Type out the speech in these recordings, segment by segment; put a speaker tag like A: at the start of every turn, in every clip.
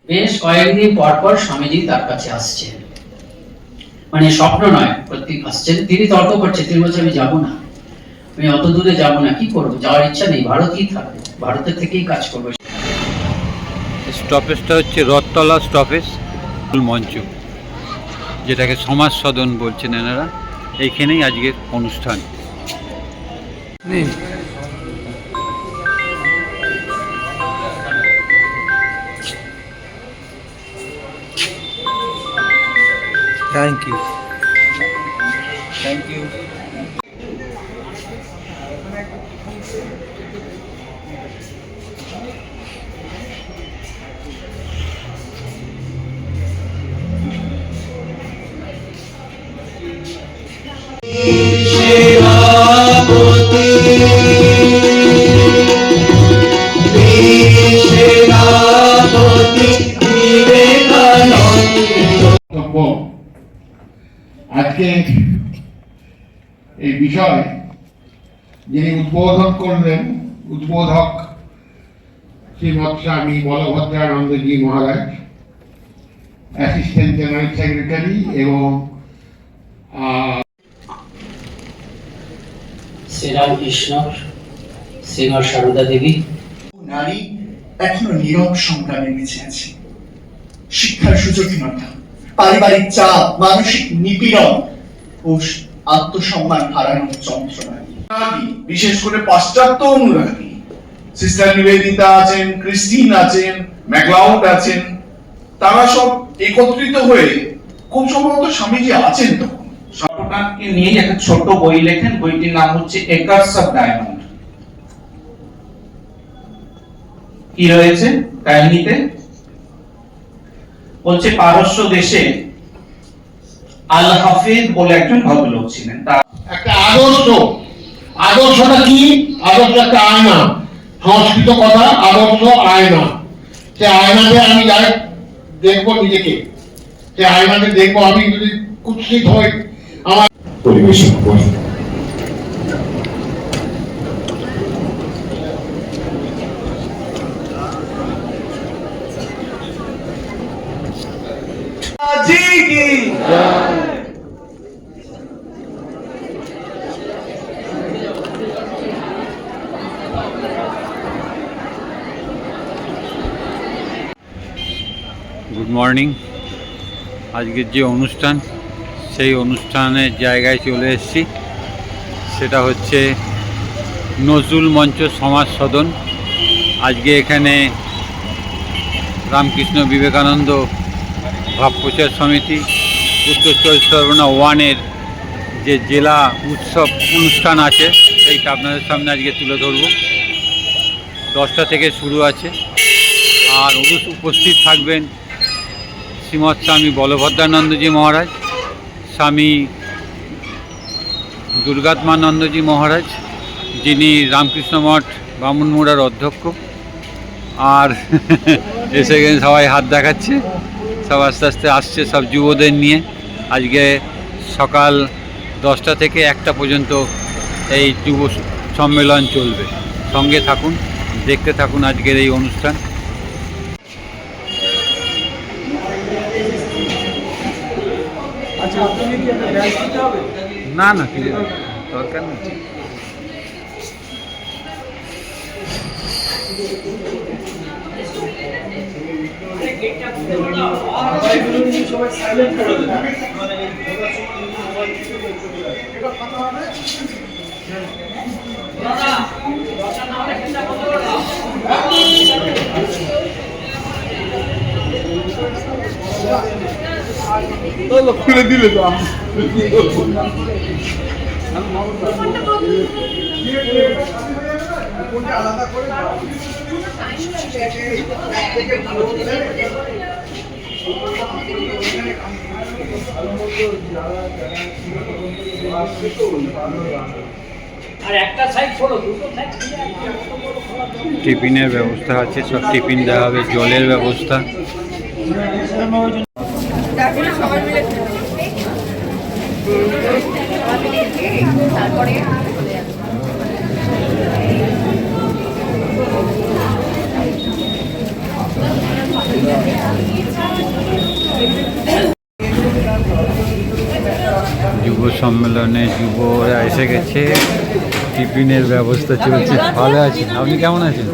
A: বেশ কয়েকদিন পর পর স্বামীজি তার কাছে আসছেন, মানে স্বপ্ন নয়, প্রত্যেক আসছেন। তিনি তর্ক করছেন, তিনি বলছেন আমি যাবো না, আমি অত দূরে যাবো না, কি করবো, যাওয়ার ইচ্ছা নেই, ভারতেই থাকবো, ভারতের থেকেই কাজ করবো।
B: স্টপেজটা হচ্ছে রথতলা স্টপেজ মঞ্চ, যেটাকে সমাজ সদন বলছেন এনারা। এইখানেই আজকের অনুষ্ঠান। Thank you, thank you.
C: আজকে এই বিষয় যিনি উদ্বোধন করলেন, উদ্বোধক Shrimat Swami Balabhadranandaji Maharaj, assistant general secretary, এবং
A: শ্রীরামকৃষ্ণ, শ্রীমৎ সারদা দেবী।
D: নারী এখনো নীরব সংগ্রামে বেঁচে আছে। শিক্ষার সুযোগহীনতা, পারিবারিক চাপ, মানসিক নিপীড়ন ও আত্মসম্মান হারানোর যন্ত্রণা,
E: বিশেষ করে পাশ্চাত্য অনুরাগী সিস্টার নিবেদিতা আছেন, ক্রিস্টিন আছেন, ম্যাকলাউড আছেন, তারা সব একত্রিত হয়ে খুব সম্ভবত স্বামীজি আছেন তখন
F: সর্বনাথকে নিয়ে একটা ছোট বই লেখেন। বইটির নাম হচ্ছে একার্স অফ ডায়মন্ড। কি রয়েছে কাহিনীতে? বলছে পারস্য দেশে আল হাফিজ বলে একজন ভদ্রলোক ছিলেন। তার
C: একটা আদর্শ, আদর্শটা কি? আদর্শ একটা আয়না, সংস্কৃত কথা, আদর্শ আয়না। সে আয়নাতে আমি যাই দেখবো নিজেকে, সে আয়নাতে দেখবো আমি যদি কুৎসিত হই আমার পরিবেশন করি।
B: Good morning. আজকের যে অনুষ্ঠান, সেই অনুষ্ঠানের জায়গায় চলে এসেছি। সেটা হচ্ছে নজরুল মঞ্চ সমাজ সদন। আজকে এখানে রামকৃষ্ণ বিবেকানন্দ ভাব প্রচার সমিতি উত্তর চব্বিশ পরগনা 1-এর যে জেলা উৎসব অনুষ্ঠান আছে, সেইটা আপনাদের সামনে আজকে তুলে ধরব। 10টা থেকে শুরু আছে। আর উপস্থিত থাকবেন শ্রীমৎ স্বামী বলভদ্রানন্দজি মহারাজ, স্বামী দুর্গাত্মানন্দজি মহারাজ, যিনি রামকৃষ্ণ মঠ বামুনমুড়ার অধ্যক্ষ। আর এসে গেছে, সবাই হাত দেখাচ্ছে, সব আস্তে আস্তে আসছে, সব যুবদের নিয়ে। আজকে সকাল 10টা থেকে 1টা পর্যন্ত এই যুব সম্মেলন চলবে। সঙ্গে থাকুন, দেখতে থাকুন আজকের এই অনুষ্ঠান। না না, দরকার নেই।
C: খুলে দিলে তো আলাদা করে
B: টিফিনের ব্যবস্থা আছে, সব টিফিন দেওয়া হবে, জলের ব্যবস্থা।
G: তারপরে
B: সম্মেলনে যুবরা এসে গেছে, টিফিনের ব্যবস্থা চলছে। ভালো আছেন? আপনি কেমন আছেন?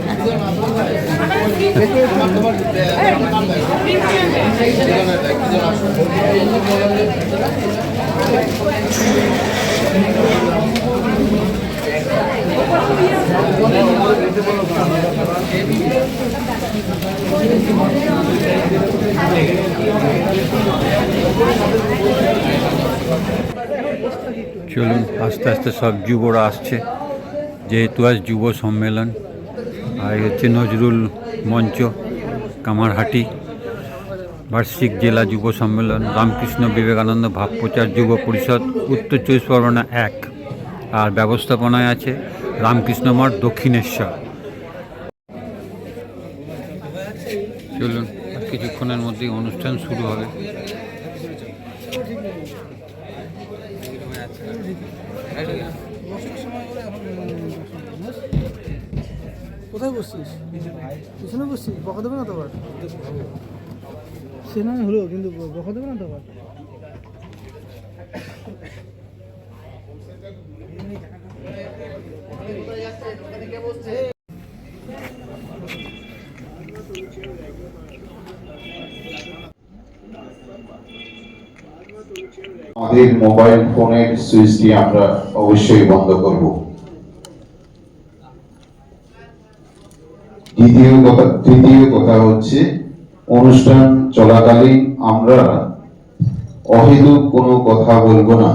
B: চলুন, আস্তে আস্তে সব যুবরা আসছে, যেহেতু আজ যুব সম্মেলন। আর এই হচ্ছে নজরুল মঞ্চ, কামারহাটি বার্ষিক জেলা যুব সম্মেলন, রামকৃষ্ণ বিবেকানন্দ ভাব প্রচার যুব পরিষদ, উত্তর 24 পরগনা 1। আর ব্যবস্থাপনায় আছে রামকৃষ্ণ মঠ, দক্ষিণেশ্বর। চলুন, আর কিছুক্ষণের মধ্যেই অনুষ্ঠান শুরু হবে।
G: কোথায় বসছিস? পিছনে বসছিস? বকা দেবে না তো আবার? সে না হলো, কিন্তু বকা দেবে না তো আবার?
H: আমাদের মোবাইল ফোনের সুইচটি আমরা অবশ্যই বন্ধ করব। তৃতীয় কথা হচ্ছে, অনুষ্ঠান চলাকালীন আমরা অহেতুক কোনো কথা বলবো না।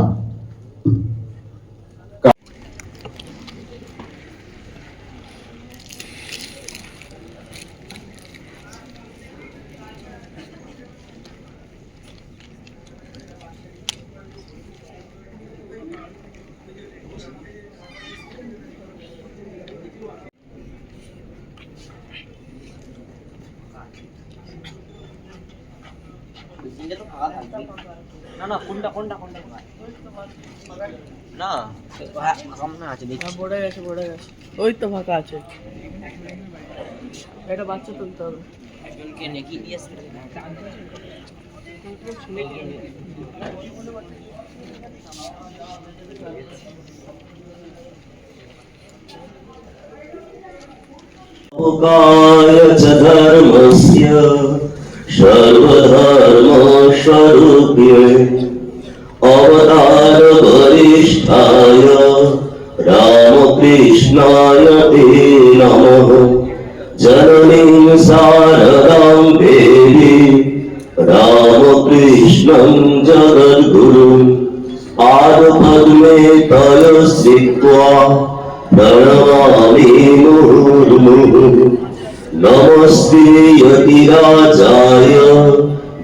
I: না না, কোনটা কোনটা কোনটা না সামনে আছে, দেখি
G: পড়ে গেছে, পড়ে গেছে। ওই তো ফাঁকা আছে, এটা বাচ্চা তুলতে হবে।
I: একজনকে নেকি দিয়েছে।
J: ধর্মস্য সর্বধর্মস্বরূপে অবতার বরিষ্ঠায় রামকৃষ্ণায় তে নমঃ। জননীং শারদাং দেবী রামকৃষ্ণং জগদ্গুরুং পাদপদ্মে তয় শ্রিত্বা প্রণমামি মুহুর্মুহুঃ। নমস্তে যতিরাজায়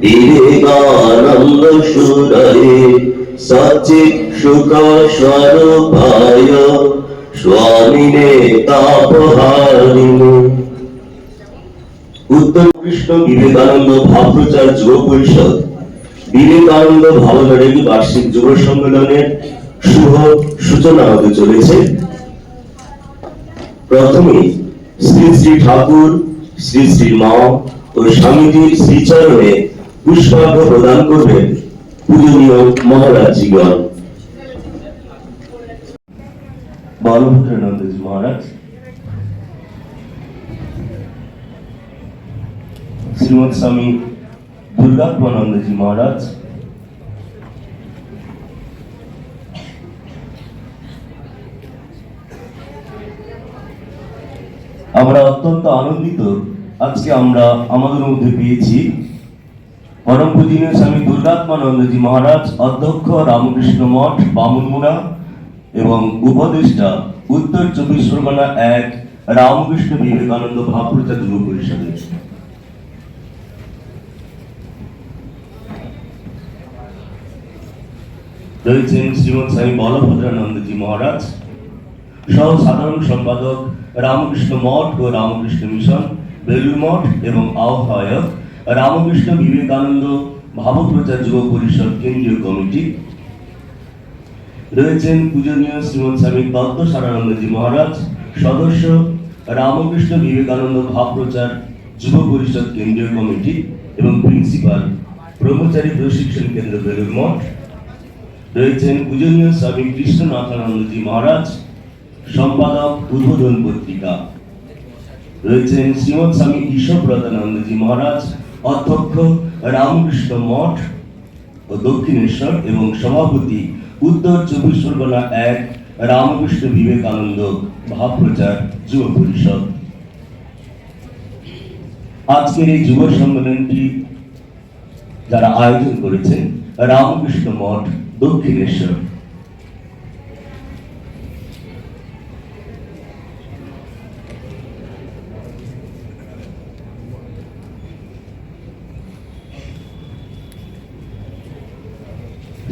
J: বিবেকানন্দ সুরায়ে সচ্চিৎসুখ স্বরূপায় স্বামিনে তাপহারিণে। উত্তর কৃষ্ণ বিবেকানন্দ ভাব প্রচার যুব পরিষদ বিবেকানন্দ ভবনের এই বার্ষিক যুব সম্মেলনের শুভ সূচনা হতে চলেছে। প্রথমে শ্রী শ্রী ঠাকুর, শ্রী শ্রী মা ও স্বামীজির শ্রীচরণে পুষ্পার্ঘ প্রদান করবেন পূজনীয় মহারাজগণ। বালভদ্রানন্দজি মহারাজ, শ্রীমৎ স্বামী দুর্গাত্মানন্দজি মহারাজ, আমরা অত্যন্ত আনন্দিত আজকে আমরা আমাদের মধ্যে পেয়েছি পরম পূজনীয় স্বামী দুর্গাত্মানন্দজি মহারাজ, অধ্যক্ষ রামকৃষ্ণ মঠ বামুনমুড়া এবং উপদেষ্টা উত্তর 24 পরগনা 1 রামকৃষ্ণ বিবেকানন্দ ভাব প্রচার যুব পরিষদের। রয়েছেন শ্রীমৎ স্বামী বলভদ্রানন্দজি মহারাজ, সহ সাধারণ সম্পাদক রামকৃষ্ণ মঠ ও রামকৃষ্ণ মিশন বেলুর মঠ এবং আহ্বায়ক রামকৃষ্ণ বিবেকানন্দ ভাবপ্রচার যুব পরিষদ কেন্দ্রীয় কমিটি। রয়েছেন পূজনীয় শ্রীমৎ স্বামী তত্ত্ব সারানন্দজি মহারাজ, সদস্য রামকৃষ্ণ বিবেকানন্দ ভাবপ্রচার যুব পরিষদ কেন্দ্রীয় কমিটি এবং প্রিন্সিপাল ব্রহ্মচারী প্রশিক্ষণ কেন্দ্র বেলুর মঠ। রয়েছেন পূজনীয় স্বামী কৃষ্ণনাথানন্দজি মহারাজ, সম্পাদক উদ্বোধন পত্রিকা। রয়েছেন শ্রীমৎ স্বামী ঈশ্বরপ্রদানন্দজি মহারাজ, অধ্যক্ষ রামকৃষ্ণ মঠ ও দক্ষিণেশ্বর এবং সভাপতি উত্তর 24 পরগনা 1 রামকৃষ্ণ বিবেকানন্দ ভাবপ্রচার যুব পরিষদ। আজকের এই যুব সম্মেলনটি যারা আয়োজন করেছেন রামকৃষ্ণ মঠ দক্ষিণেশ্বর।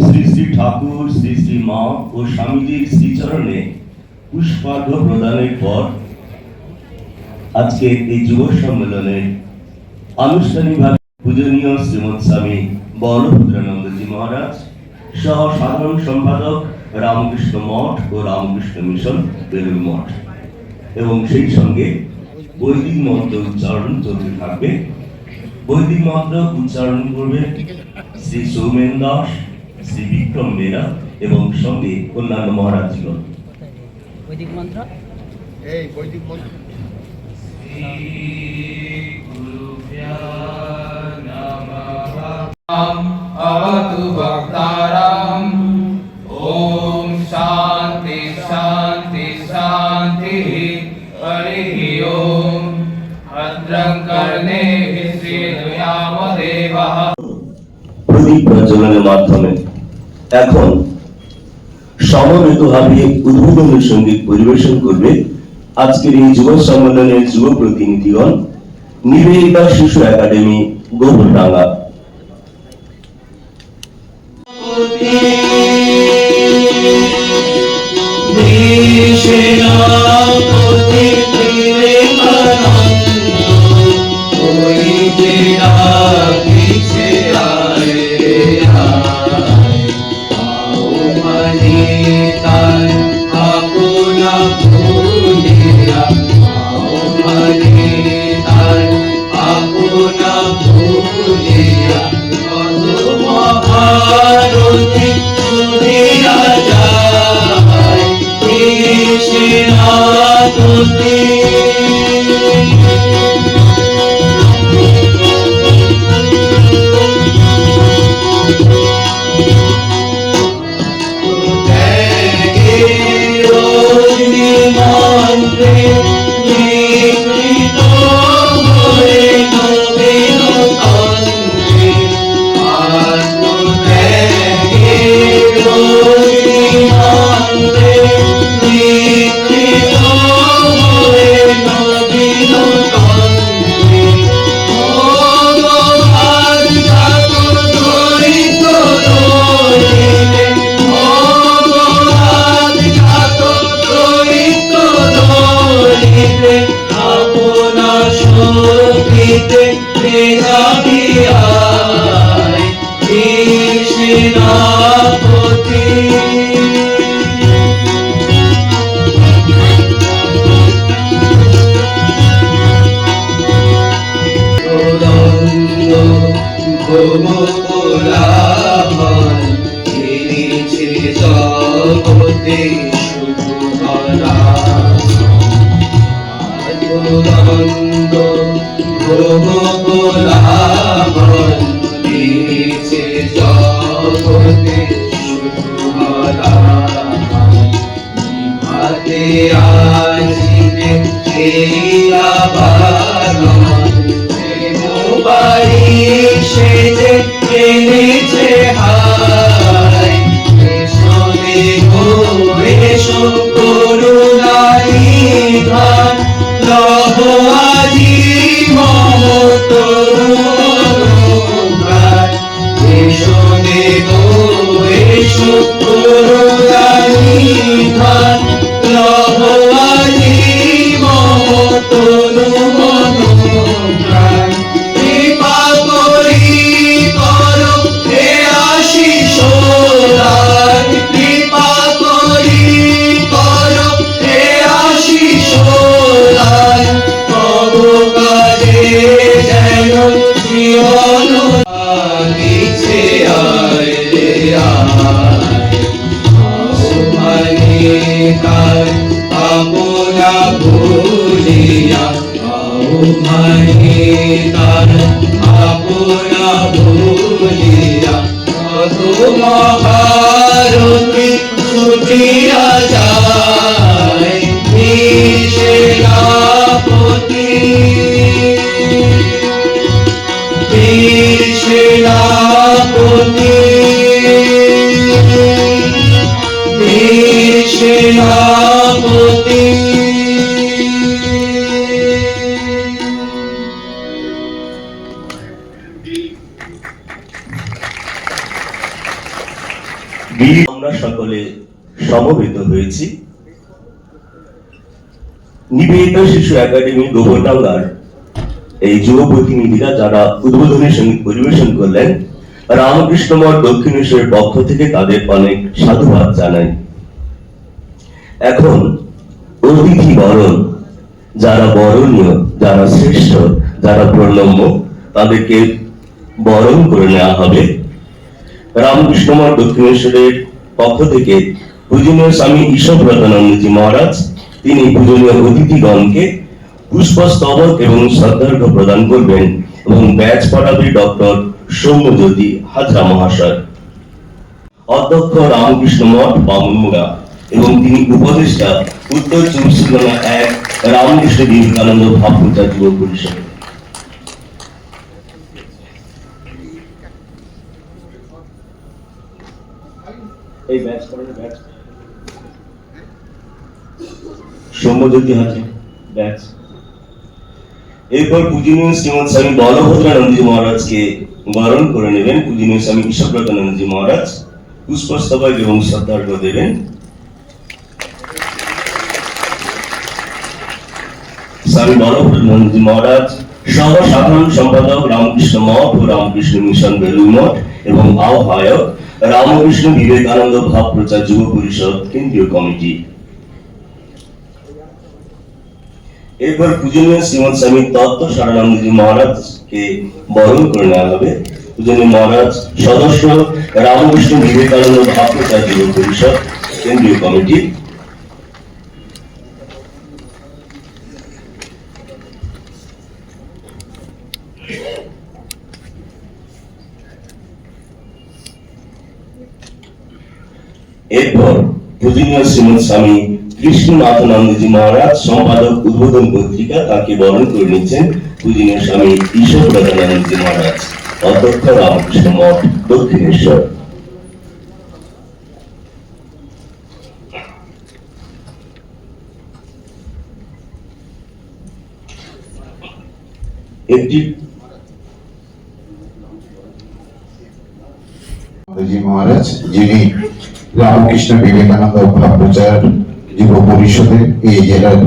J: শ্রী শ্রী ঠাকুর, শ্রী শ্রী মা ও স্বামীজির শ্রীচরণে পুষ্পার্ঘ্য প্রদানের পর আজকে এই যুব সম্মেলনে আনুষ্ঠানিকভাবে পূজনীয় শ্রীমৎ স্বামী বলভদ্রানন্দজি মহারাজ সহ সাধারণ সম্পাদক রামকৃষ্ণ মঠ ও রামকৃষ্ণ মিশন বেলুড় মঠ এবং সেই সঙ্গে বৈদিক মন্ত্র উচ্চারণ চলতে থাকবে। বৈদিক মন্ত্র উচ্চারণ করবে শ্রী সৌমেন দাস, শ্রী বিক্রম বেরা এবং সঙ্গে অন্যান্য মহারাজগণ।
I: বৈদিক মন্ত্র
K: अवतु भक्ताराम। ओम शांति शांति शांति। हरि ओम। भद्रं कर्णेभिः श्रीनुयामदेवः।
J: প্রদীপ প্রজ্বলনের মাধ্যমে এখন সমবেতভাবে উদ্বোধনী সঙ্গীত পরিবেশন করবে আজকের এই যুব সম্মেলনের যুব প্রতিনিধিগণ নিবেদিতা শিশু একাডেমি গোবরডাঙ্গা।
K: লহ আজি মম তরুণ মাঝে তার আপনা ভুলিয়া কত মহারতি ছুটিয়া যায় সেনাপতি সেনাপতি সেনাপতি
J: আমরা সকলে সমবেত হয়েছি নিবেদিতা শিশু একাডেমি গোবরডাঙ্গার এই যুব প্রতিনিধিরা যারা উদ্বোধনী সঙ্গীত পরিবেশন করলেন, রামকৃষ্ণ মঠ দক্ষিণেশ্বরের পক্ষ থেকে তাদের অনেক সাধুবাদ জানাই। এখন অতিথি বরণ, যারা বরণীয়, যারা শ্রেষ্ঠ, যারা প্রণম্য, তাদেরকে বরণ করে নেওয়া হবে। রামকৃষ্ণ মঠ দক্ষিণেশ্বরের পক্ষ থেকে পূজনীয় স্বামী ঈশ্বরব্রতানন্দজি মহারাজ তিনি পূজনীয় অতিথিগণকে পুষ্পস্তবক এবং শ্রদ্ধার্ঘ্য প্রদান করবেন এবং ব্যাচ পড়াবে ডক্টর সৌম্যজ্যোতি হাজরা মহাশয়, অধ্যক্ষ রামকৃষ্ণ মঠ বামুনমুড়া, এবং তিনি উপদেষ্টা উত্তর 24/1 রামকৃষ্ণ বিবেকানন্দ ভাবপ্রচার যুব পরিষদ। এই ব্যাচ পড়াবে ব্যাচ সৌম্যজ্যোতি হাজরা ব্যাচ। এরপর পূজনীয় শ্রীমৎ স্বামী বলভদ্রানন্দজি মহারাজকে বরণ করে নেবেন পূজনীয় স্বামী ঈশ্বরব্রতানন্দজি মহারাজ, পুষ্পস্তবক এবং শ্রদ্ধার্ঘ্য দেবেন। স্বামী বলভদ্রানন্দজি মহারাজ সহ সাধারণ সম্পাদক রামকৃষ্ণ মঠ ও রামকৃষ্ণ মিশন বেলুড় মঠ এবং আহ্বায়ক রামকৃষ্ণ বিবেকানন্দ ভাব প্রচার যুব পরিষদ কেন্দ্রীয় কমিটি। এরপর পূজনীয় শ্রীমৎ স্বামী তত্ত্ব সারানন্দজি মহারাজকে বরণ করে নেওয়া হবে। পূজনীয় মহারাজ সদস্য রামকৃষ্ণ বিবেকানন্দ ভাব প্রচার যুব পরিষদ কেন্দ্রীয় কমিটি। এরপর পূজনীয় শ্রীমৎ স্বামী কৃষ্ণনাথনন্দজি মহারাজ সম্পাদক উদ্বোধন পত্রিকা, তাকে বরণ করে নিচ্ছেন পূজনীয় স্বামী ঈশ্বরব্রতানন্দজি মহারাজ, অধ্যক্ষ রামকৃষ্ণ মঠ দক্ষিণেশ্বর। একটি
H: মহারাজ যিনি রামকৃষ্ণ বিবেকানন্দ ভাব প্রচার যুব পরিষদের এই জেলার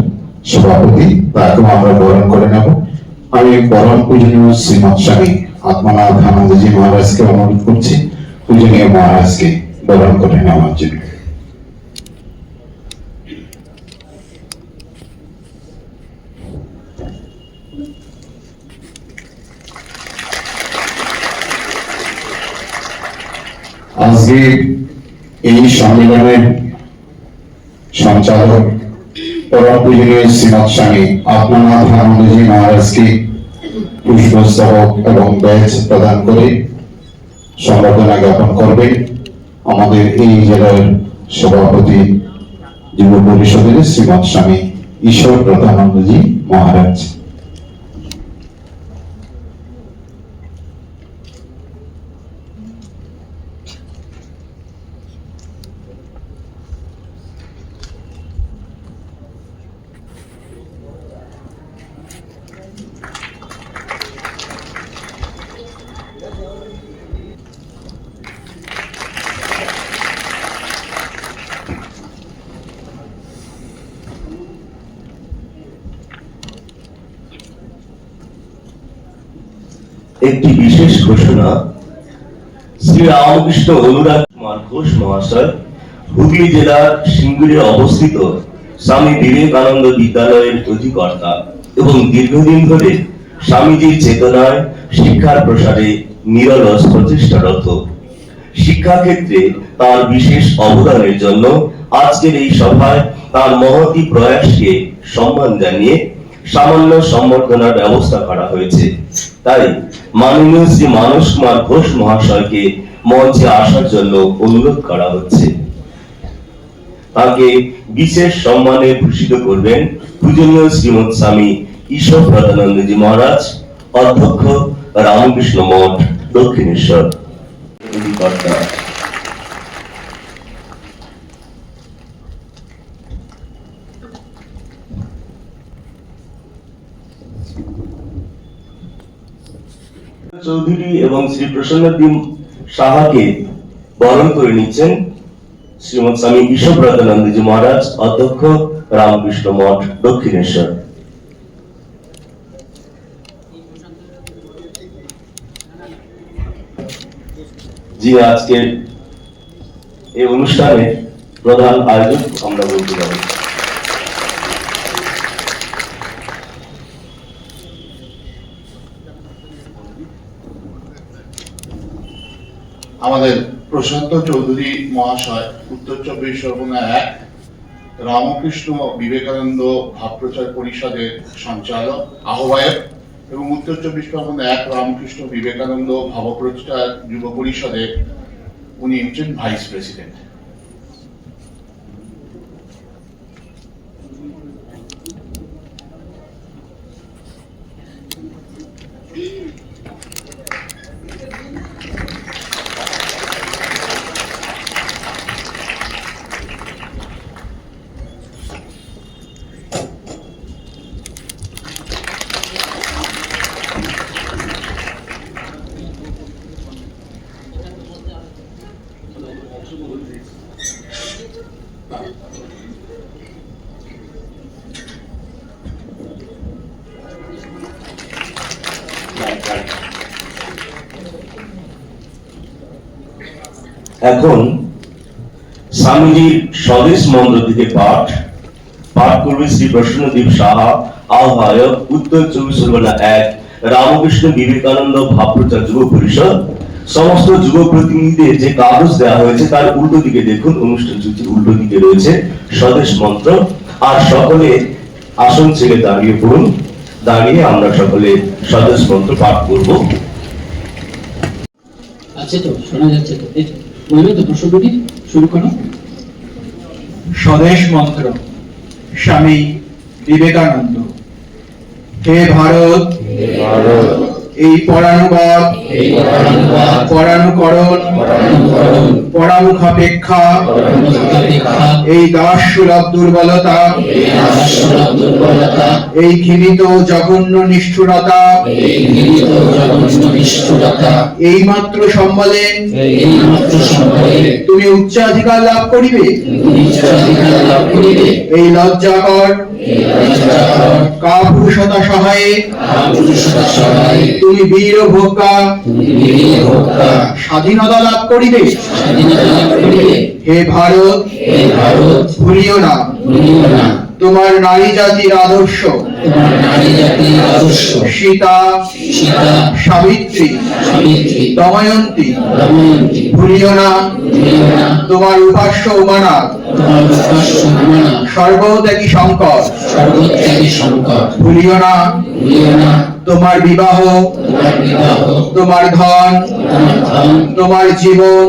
H: সভাপতি, তাকেও আমরা বরণ করে নেব। আমি পরম পূজনীয় শ্রীমৎ স্বামী আত্মনাথ আনন্দজি মহারাজকে অনুরোধ করছি পূজনীয় মহারাজকে বরণ করে নেওয়ার জন্য। আজকে এই সম্মেলনের সঞ্চালক পরম পূজনীয় শ্রীমৎ স্বামী আত্মনাথ আনন্দজি মহারাজকে পুষ্পস্তবক এবং ব্যাচ প্রদান করে সম্বর্ধনা জ্ঞাপন করবেন আমাদের এই জেলার সভাপতি যুব পরিষদের শ্রীমৎ স্বামী ঈশ্বরব্রতানন্দজি মহারাজ।
J: একটি বিশেষ ঘোষণা, শ্রী রামকৃষ্ণ অনুরাগ কুমার ঘোষ মহাশয় হুগলি জেলার সিঙ্গুরে অবস্থিত স্বামী বিবেকানন্দ বিদ্যালয়ের অধিকর্তা এবং দীর্ঘদিন ধরে স্বামীজির চেতনায় শিক্ষার প্রসারে নিরলস প্রচেষ্টারত। শিক্ষাক্ষেত্রে তার বিশেষ অবদানের জন্য আজকের এই সভায় তার মহতি প্রয়াসকে সম্মান জানিয়ে সামান্য সম্বর্ধনার ব্যবস্থা করা হয়েছে। তাই মাননীয় শ্রী মানস কুমার ঘোষ মহাশয়কে মঞ্চে আসার জন্য অনুরোধ করা হচ্ছে। তাকে বিশেষ সম্মানে ভূষিত করবেন পূজনীয় শ্রীমৎ স্বামী ঈশ্বরপ্রদানন্দজি মহারাজ, অধ্যক্ষ রামকৃষ্ণ মঠ, দক্ষিণেশ্বর। অধিকর্তা চৌধুরী এবং শ্রী প্রসন্নদীপ সাহাকে বরণ করে নিচ্ছেন শ্রীমৎ স্বামী ঈশ্বরপ্রদানন্দজি মহারাজ, অধ্যক্ষ রামকৃষ্ণ মঠ, দক্ষিণেশ্বর। জি, আজকের এই অনুষ্ঠানে প্রধান আয়োজক আমরা বলতে পারি।
C: আমাদের প্রশান্ত চৌধুরী মহাশয়, উত্তর 24 পরগনা 1 রামকৃষ্ণ বিবেকানন্দ ভাবপ্রচার পরিষদের সঞ্চালক, আহ্বায়ক এবং উত্তর 24 পরগনা 1 রামকৃষ্ণ বিবেকানন্দ ভাবপ্রচার যুব পরিষদের উনি হচ্ছেন ভাইস প্রেসিডেন্ট।
J: এখন স্বামীজির স্বদেশ মন্ত্র থেকে পাঠ করবে শ্রী প্রসন্নদীপ সাহা, আহ্বায়ক, উত্তর 24 পরগনা 1 রামকৃষ্ণ বিবেকানন্দ ভাবপ্রচার যুব পরিষদ। সমস্ত যুব প্রতিনিধিদের যে কাগজ দেওয়া হয়েছে তার উল্টো দিকে দেখুন, অনুষ্ঠান সূচির উল্টো দিকে রয়েছে স্বদেশ মন্ত্র। আর সকলে আসন ছেড়ে দাঁড়িয়ে পড়ুন। দাঁড়িয়ে আমরা সকলে স্বদেশ মন্ত্র পাঠ করব।
A: আছে তো, শোনা যাচ্ছে তো, বলবে তো প্রসঙ্গটি শুরু করো।
G: স্বদেশ মন্ত্র। স্বামী বিবেকানন্দ। হে ভারত, এই পরানুবাদ, পরানুকরণ, পরামুখাপেক্ষা, এই দাস সুলভ দুর্বলতা, এই ঘৃণিত জঘন্য নিষ্ঠুরতা, এই মাত্র সম্বলে তুমি উচ্চাধিকার লাভ করিবে। এই লজ্জাকর কাপুরুষতা সহায়ে তুমি বীর ভোক্তা স্বাধীনতা লাভ করিবে। হে ভারত, ভুলিও না তোমার নারী জাতির আদর্শ। সীতা, সাবিত্রী, দময়ন্তী, ভুলিও না তোমার উপাস্য উমানাথ, সর্বত্যাগী শঙ্কর। ভুলিও না তোমার বিবাহ, তোমার ধন, তোমার জীবন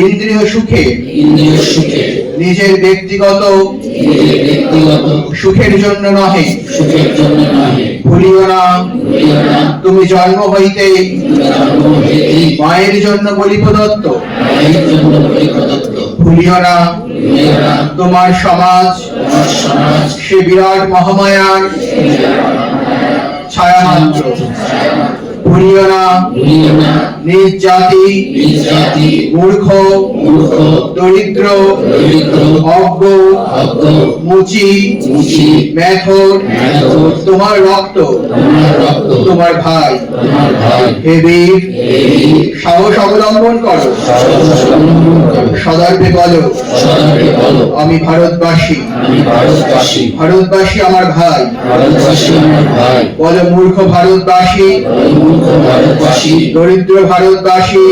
G: ইন্দ্রিয় সুখে, নিজের ব্যক্তিগত সুখের জন্য নহে। ভুলিও না তুমি জন্ম হইতে মায়ের জন্য বলি প্রদত্ত। ভুলিও না তোমার সমাজ সে বিরাট মহামায়ার ছায়া মাত্র। ভুলিও না নিজ জাতি, মূর্খ, দরিদ্র, অজ্ঞ, মুচি, মেথর তোমার রক্ত, তোমার ভাই। হে বীর, সাহস অবলম্বন করো, সদর্পে বলো আমি ভারতবাসী। ভারতবাসী আমার ভাই। বলো মূর্খ ভারতবাসী, দরিদ্র ভারতবাসী,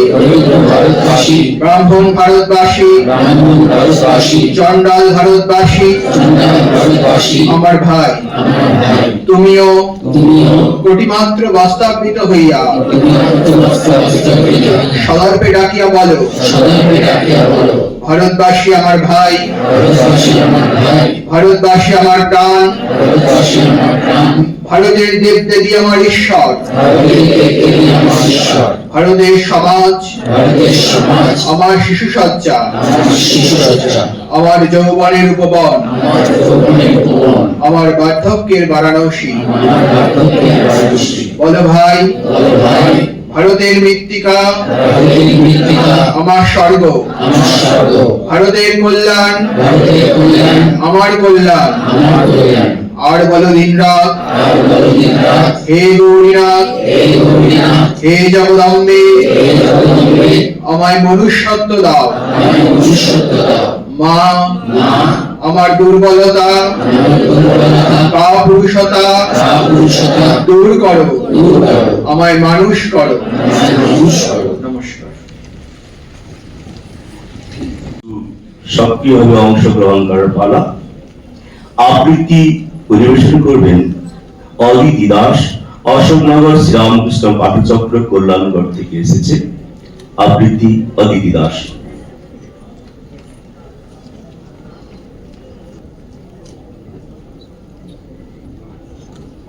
G: ব্রাহ্মণ
D: ভারতবাসী,
A: ব্রাহ্মণ ভারতবাসী,
D: চণ্ডাল ভারতবাসী,
A: চণ্ডাল ভারতবাসী,
D: আমার ভাই,
A: আমার ভাই,
D: তুমিও
A: তুমিও
D: কোটিমাত্র বাস্তাবৃত হইয়া
A: তুমি অন্তঃস্থ হইয়া
D: সদর্পে ডাকিয়া বলো,
A: সদর্পে ডাকিয়া বলো,
D: ভারতবাসী আমার ভাই,
A: ভারতবাসী আমার ভাই,
D: ভারতবাসী আমার প্রাণ,
A: ভারতবাসী আমার প্রাণ,
D: ভারতের দেবদেবী আমার ঈশ্বর,
A: ভারতের দেবদেবী আমার ঈশ্বর,
D: ভারতের সমাজ
A: ভারতের সমাজ
D: আমার শিশুসজ্জা,
A: আমার শিশুসজ্জা,
D: আমার যৌবনের উপবন,
A: আমার যৌবনের উপবন,
D: আমার বার্ধক্যের বারাণসী।
A: আমার বার্ধক্যের বারাণসী।
D: বলো ভাই,
A: বলো ভাই,
D: ভারতের মৃত্তিকা
A: ভারতের মৃত্তিকা
D: আমার স্বর্গ,
A: আমার স্বর্গ,
D: ভারতের কল্যাণ
A: ভারতের কল্যাণ
D: আমার কল্যাণ।
A: আমার কল্যাণ।
D: আর বলো দিনরাত,
A: আর বলো দিনরাত,
D: হে গৌরীনাথ,
A: হে গৌরীনাথ,
D: হে জগদম্বে,
A: হে জগদম্বে,
D: আমায় মনুষ্যত্ব দাও।
A: আমায় মনুষ্যত্ব দাও।
D: মা,
A: মা,
D: আমার দুর্বলতা
A: আমার দুর্বলতা,
D: কাপুরুষতা
A: কাপুরুষতা
D: দূর করো,
A: দূর করো,
D: আমায় মানুষ করো।
A: আমায় মানুষ করো।
D: নমস্কার।
J: সক্রিয়ভাবে অংশগ্রহণ করার পালা। আবৃত্তি পরিবেশন করবেন অদিতি দাস, অশোকনগর শ্রীরামকৃষ্ণ পাঠচক্র কল্যাণগড় থেকে এসেছে। আবৃত্তি অদিতি দাস।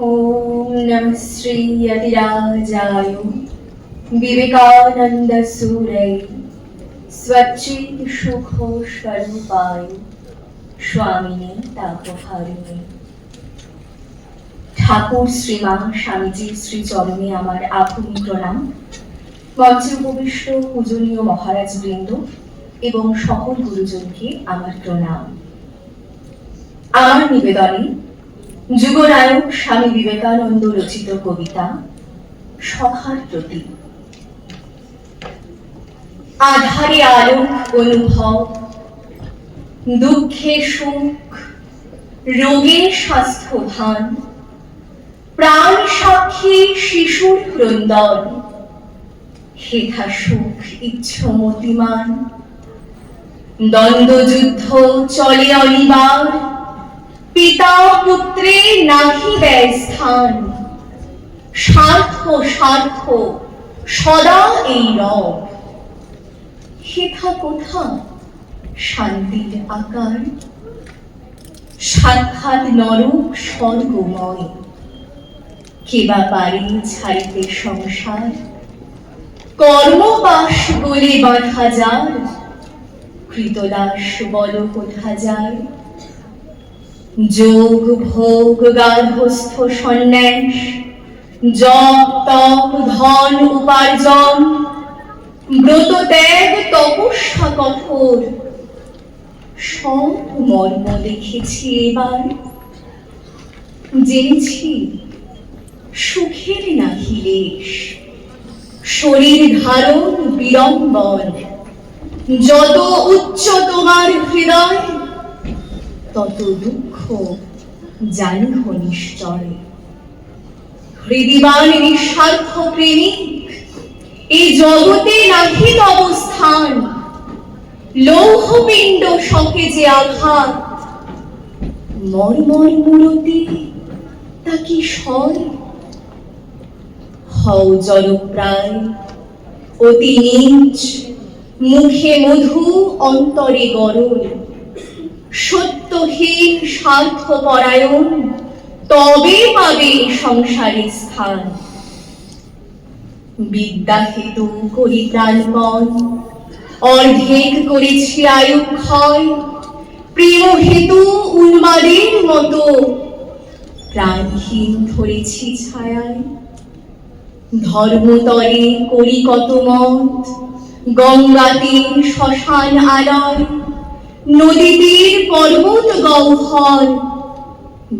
L: ओम नमः श्री यतिराजाय विवेकानंद सूरय स्वच्चित सुखो स्वरूपाय स्वामिने तापहारिणे। ঠাকুর শ্রীমা স্বামীজি শ্রী চরণে আমার আপনি প্রণাম। মঞ্চে উপবিষ্ট পূজনীয় মহারাজ বৃন্দ এবং সকল গুরুজনকে আমার প্রণাম। আমার নিবেদনে যুগনায়ক স্বামী বিবেকানন্দ রচিত কবিতা সখার প্রতি। আধারে আলোক অনুভব, দুঃখে সুখ, রোগে স্বাস্থ্য ভান, প্রাণ সাক্ষী শিশুর ক্রন্দন, হেথা সুখ ইচ্ছমতিমান। দ্বন্দ্বযুদ্ধ চলে অনিবার, পিতা পুত্রে নাহি দেয় স্থান। স্বার্থ স্বার্থ সদা এই রব, হেথা কোথা শান্তির আকার। সাক্ষাৎ নরক স্বর্গময়, কেবা পারে ছাড়িতে সংসার। কর্মপাশ গলে বাঁধা যার, কৃতদাস বল কোথা যায়। যোগ ভোগ গার্হস্থ সন্ন্যাস, জপ তপ ধন উপার্জন, ব্রত ত্যাগ তপস্যা কঠোর। সব মর্ম দেখেছি এবার, জেনেছি সুখের নাহি লেশ। শরীর ধারণ বিড়ম্বন, যত উচ্চ তোমার হৃদয়, তত দুঃখ জানিহ নিশ্চয়। হৃদিবান নিঃস্বার্থ প্রেমিক, এই জগতে নাহি তব স্থান। লৌহপিণ্ড শখে যে আঘাত, মর্মর মূরতি তা কি সয়। হও জলপ্রায় অতি নীচ, মুখে মধু অন্তরে গরল। সত্যহীন স্বার্থপরায়ণ, তবে পাবে সংসারে স্থান। বিদ্যা হেতু করি প্রাণপণ, অর্ধেক করেছি আয়ু ক্ষয়। প্রেম হেতু উন্মাদের মতো, প্রাণহীন ধরেছি ছায়ায়। ধর্মতরে করি কত মত, গঙ্গাতে শ্মশান আলয়। নদীতীর পর্বত গহ্বর,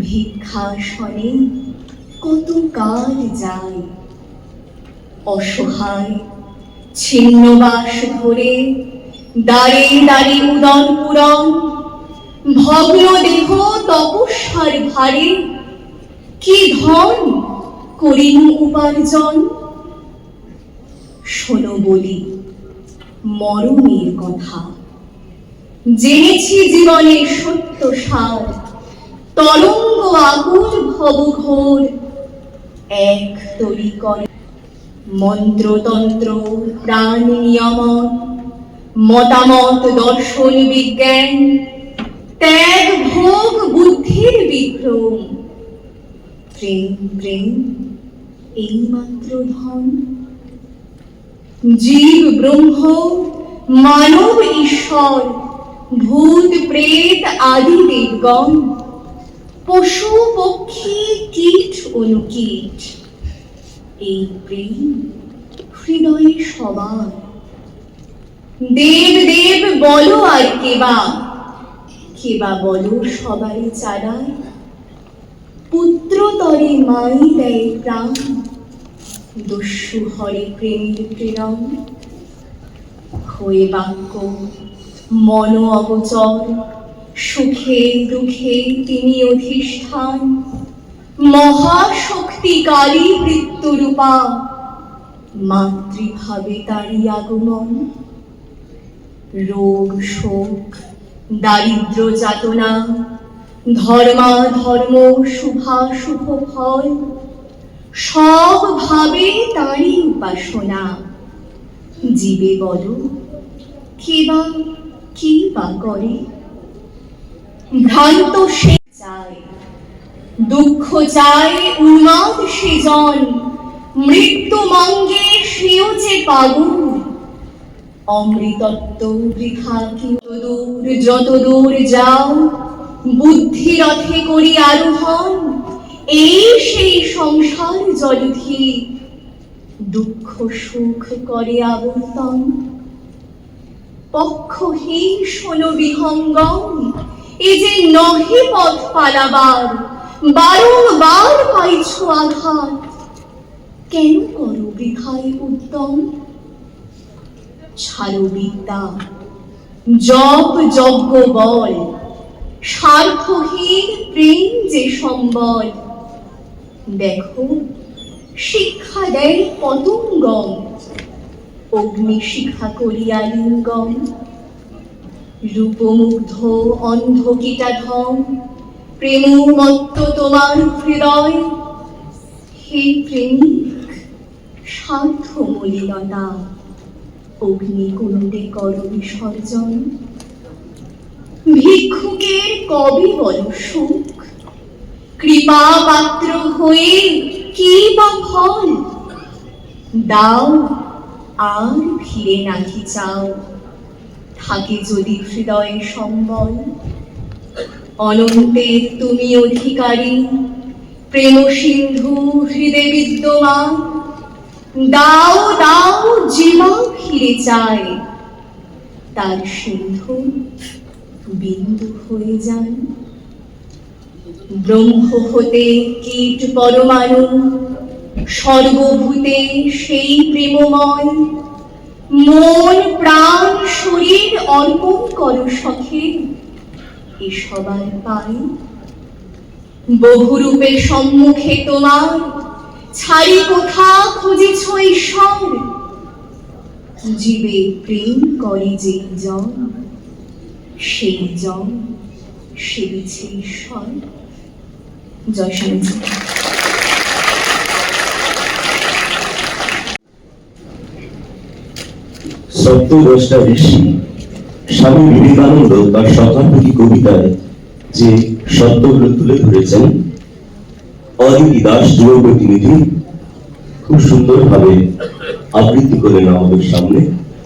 L: ভিক্ষাসনে কত কাল যায়। অসহায় ছিন্নবাস ধরে, দাঁড়ে দাঁড়ে উদর পূরণ। ভগ্ন দেহ তপস্যার ভারে, কি ধন করিনু উপার্জন। শোনো বলি মরণের কথা। জেনেছি জীবনের সত্য সার, তরঙ্গ আকুল ভবঘোর এক তরি করে। মন্ত্রতন্ত্র প্রাণ নিয়মন, মতামত দর্শন বিজ্ঞান, ত্যাগ ভোগ বুদ্ধির বিভ্রম, প্রেম প্রেম এই মাত্র ধন। জীব ব্রহ্ম মানব ঈশ্বর, ভূত প্রেত আদি দেবগণ, পশু পক্ষী কীট অনুকীট, এই প্রেম হৃদয়ে সবার। দেব দেব বলো আর কেবা, কেবা বলো সবাই চালায়। পুত্র তরে মাই দেয় প্রাণ, দস্যু হরে প্রেমের প্রেরণ। হয়ে বাক্য মন অগোচর, সুখে দুঃখে তিনি অধিষ্ঠান। মহাশক্তি কালী মৃত্যুরূপা, মাতৃভাবে তারই আগমন। রোগ শোক দারিদ্র যাতনা, ধর্মা ধর্ম শুভা শুভ ফল, সব ভাবে তারই উপাসনা। জীবে বলো কেবা কি বা করে, ভ্রান্ত সে চায়, দুঃখ চায় উন্মাদ সেজন। মৃত্যু মঙ্গে সেও যে পাগল, অমৃতত্ব বৃথা কি দূর। যত দূর যাও বুদ্ধি রথে করি আরোহণ, এই সেই সংসার জলধি, দুঃখ সুখ করে আবর্তন। পক্ষহীন শোনো বিহঙ্গম, এ যে নহে পথ পালাবার। বারংবার পাইছ আঘাত, কেন করো বৃথায় উদ্যম। ছাড়ো বিদ্যা জপ যজ্ঞ বল, স্বার্থহীন প্রেম যে সম্বল। দেখো শিক্ষা দেয় পতঙ্গম, অগ্নি শিখা করিয়া লিঙ্গম। রূপমুগ্ধ অন্ধ কীটাধম, প্রেমমত্ত তোমার হৃদয়। হে প্রেমিক স্বার্থ মলিনতা, অগ্নিকুণ্ডে কর বিসর্জন। ভিক্ষুকের কবে বল সুখ, কৃপা পাত্র হয়ে কি বা ফল। দাও আর ফিরে নাকি চাও, থাকে যদি হৃদয়ে সম্বল। অনন্তের তুমি অধিকারী, প্রেম সিন্ধু হৃদে বিদ্যমান। দাও দাও জীবা ফিরে চায়, তার সিন্ধু বিন্দু হয়ে যায়। ব্রহ্ম হতে কীট পরমাণু, সর্বভূতে সেই প্রেমময়। মন প্রাণ শরীর অর্পণ করো সখে, এ সবার পায়। বহুরূপে সম্মুখে তোমার, ছাড়ি কোথা খুঁজেছ ঈশ্বর। জীবে প্রেম করে যেই জন, সেই জন সেবিছে ঈশ্বর। জয় স্বামীজি।
J: সপ্তদশটা ঋষি স্বামী বিবেকানন্দ তার শতাব্দী কবিতায় যে সত্যগুলো তুলে ধরেছেন, অদিতি দাস যুব প্রতিনিধি খুব সুন্দরভাবে আবৃত্তি করেন আমাদের সামনে।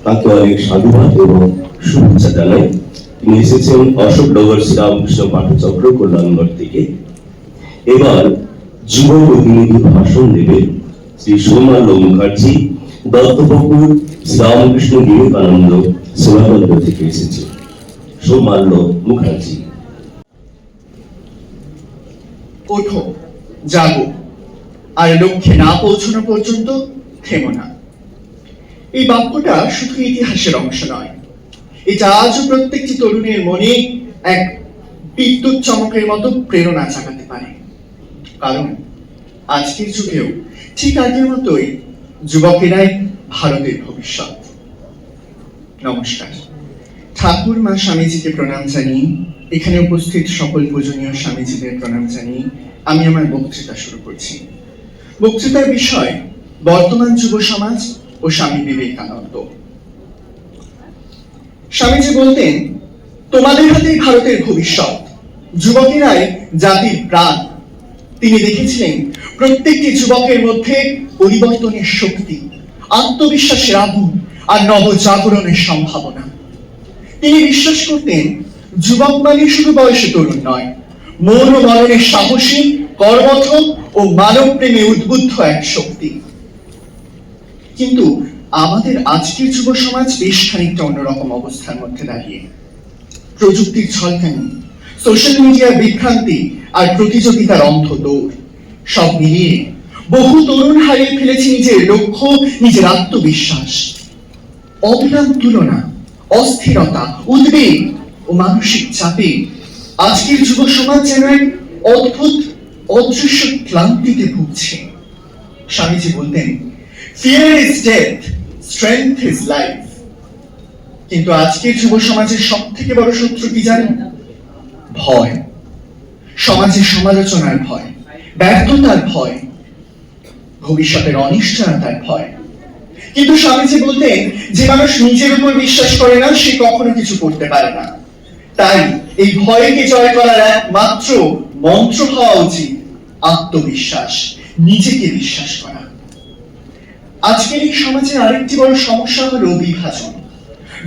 J: তাকে অনেক সাধুবাদ এবং শুভেচ্ছা জানাই। তিনি এসেছেন অশোকনগর শ্রীরামকৃষ্ণ পাঠচক্র কল্যাণগড় থেকে। এবার যুব প্রতিনিধি ভাষণ দেবেন শ্রী সৌমাল্য মুখার্জি, দত্তপুকুর শ্রীরামকৃষ্ণ বিবেকানন্দ সেবাকেন্দ্র থেকে এসেছে। সৌমাল্য মুখার্জি।
M: ওঠো, জাগো, আর লক্ষ্যে না পৌঁছানো পর্যন্ত থেমো না। এই বাক্যটা শুধু ইতিহাসের অংশ নয়, এটা আজও প্রত্যেকটি তরুণের মনে এক বিদ্যুৎ চমকের মতো প্রেরণা জাগাতে পারে। কারণ আজকের যুগেও ঠিক আগের মতোই যুবকেরাই ভারতের ভবিষ্যৎ। নমস্কার। ঠাকুর মা স্বামীজিকে প্রণাম জানিয়ে, এখানে উপস্থিত সকল পূজনীয় স্বামীজিদের প্রণাম জানিয়ে আমি আমার বক্তৃতা শুরু করছি। বক্তৃতার বিষয় বর্তমান যুব সমাজ ও স্বামী বিবেকানন্দ। স্বামীজি বলতেন, তোমাদের হাতেই ভারতের ভবিষ্যৎ, যুবকেরাই জাতির প্রাণ। তিনি দেখেছিলেন প্রত্যেকটি যুবকের মধ্যে পরিবর্তনের শক্তি, আত্মবিশ্বাসের আগুন আর নবজাগরণের সম্ভাবনা। তিনি বিশ্বাস করতেন যুবক মানে শুধু বয়সে তরুণ নয়, মন ও মননের সাহসী, কর্মঠ ও মানব প্রেমে উদ্বুদ্ধ এক শক্তি। কিন্তু আমাদের আজকের যুব সমাজ বেশ খানিকটা অন্যরকম অবস্থার মধ্যে দাঁড়িয়ে। প্রযুক্তির ছলকানি, সোশ্যাল মিডিয়ার বিভ্রান্তি আর প্রতিযোগিতার অন্ধ দৌড়, সব মিলিয়ে বহু তরুণ হারিয়ে ফেলেছে নিজের লক্ষ্য, নিজের আত্মবিশ্বাস। অবিরাম তুলনা, অস্থিরতা, উদ্বেগ ও মানসিক চাপে আজকের যুব সমাজ যেন এক অদ্ভুত অদৃশ্য ক্লান্তিতে ভুগছে। স্বামীজি বলতেন, fear is death, strength is life। কিন্তু আজকের যুব সমাজের সব থেকে বড় শত্রু কি জানেন? ভয়। সমাজের সমালোচনার ভয়, ব্যর্থতার ভয়, ভবিষ্যতের অনিশ্চয়তার ভয়। কিন্তু স্বামীজি বলতেন, যে মানুষ নিজের উপর বিশ্বাস করে না সে কখনো কিছু করতে পারে না। তাই এই ভয়কে জয় করার একমাত্র মন্ত্র হওয়া উচিত আত্মবিশ্বাস, নিজেকে বিশ্বাস করা। আজকের এই সমাজের আরেকটি বড় সমস্যা হলো বিভাজন।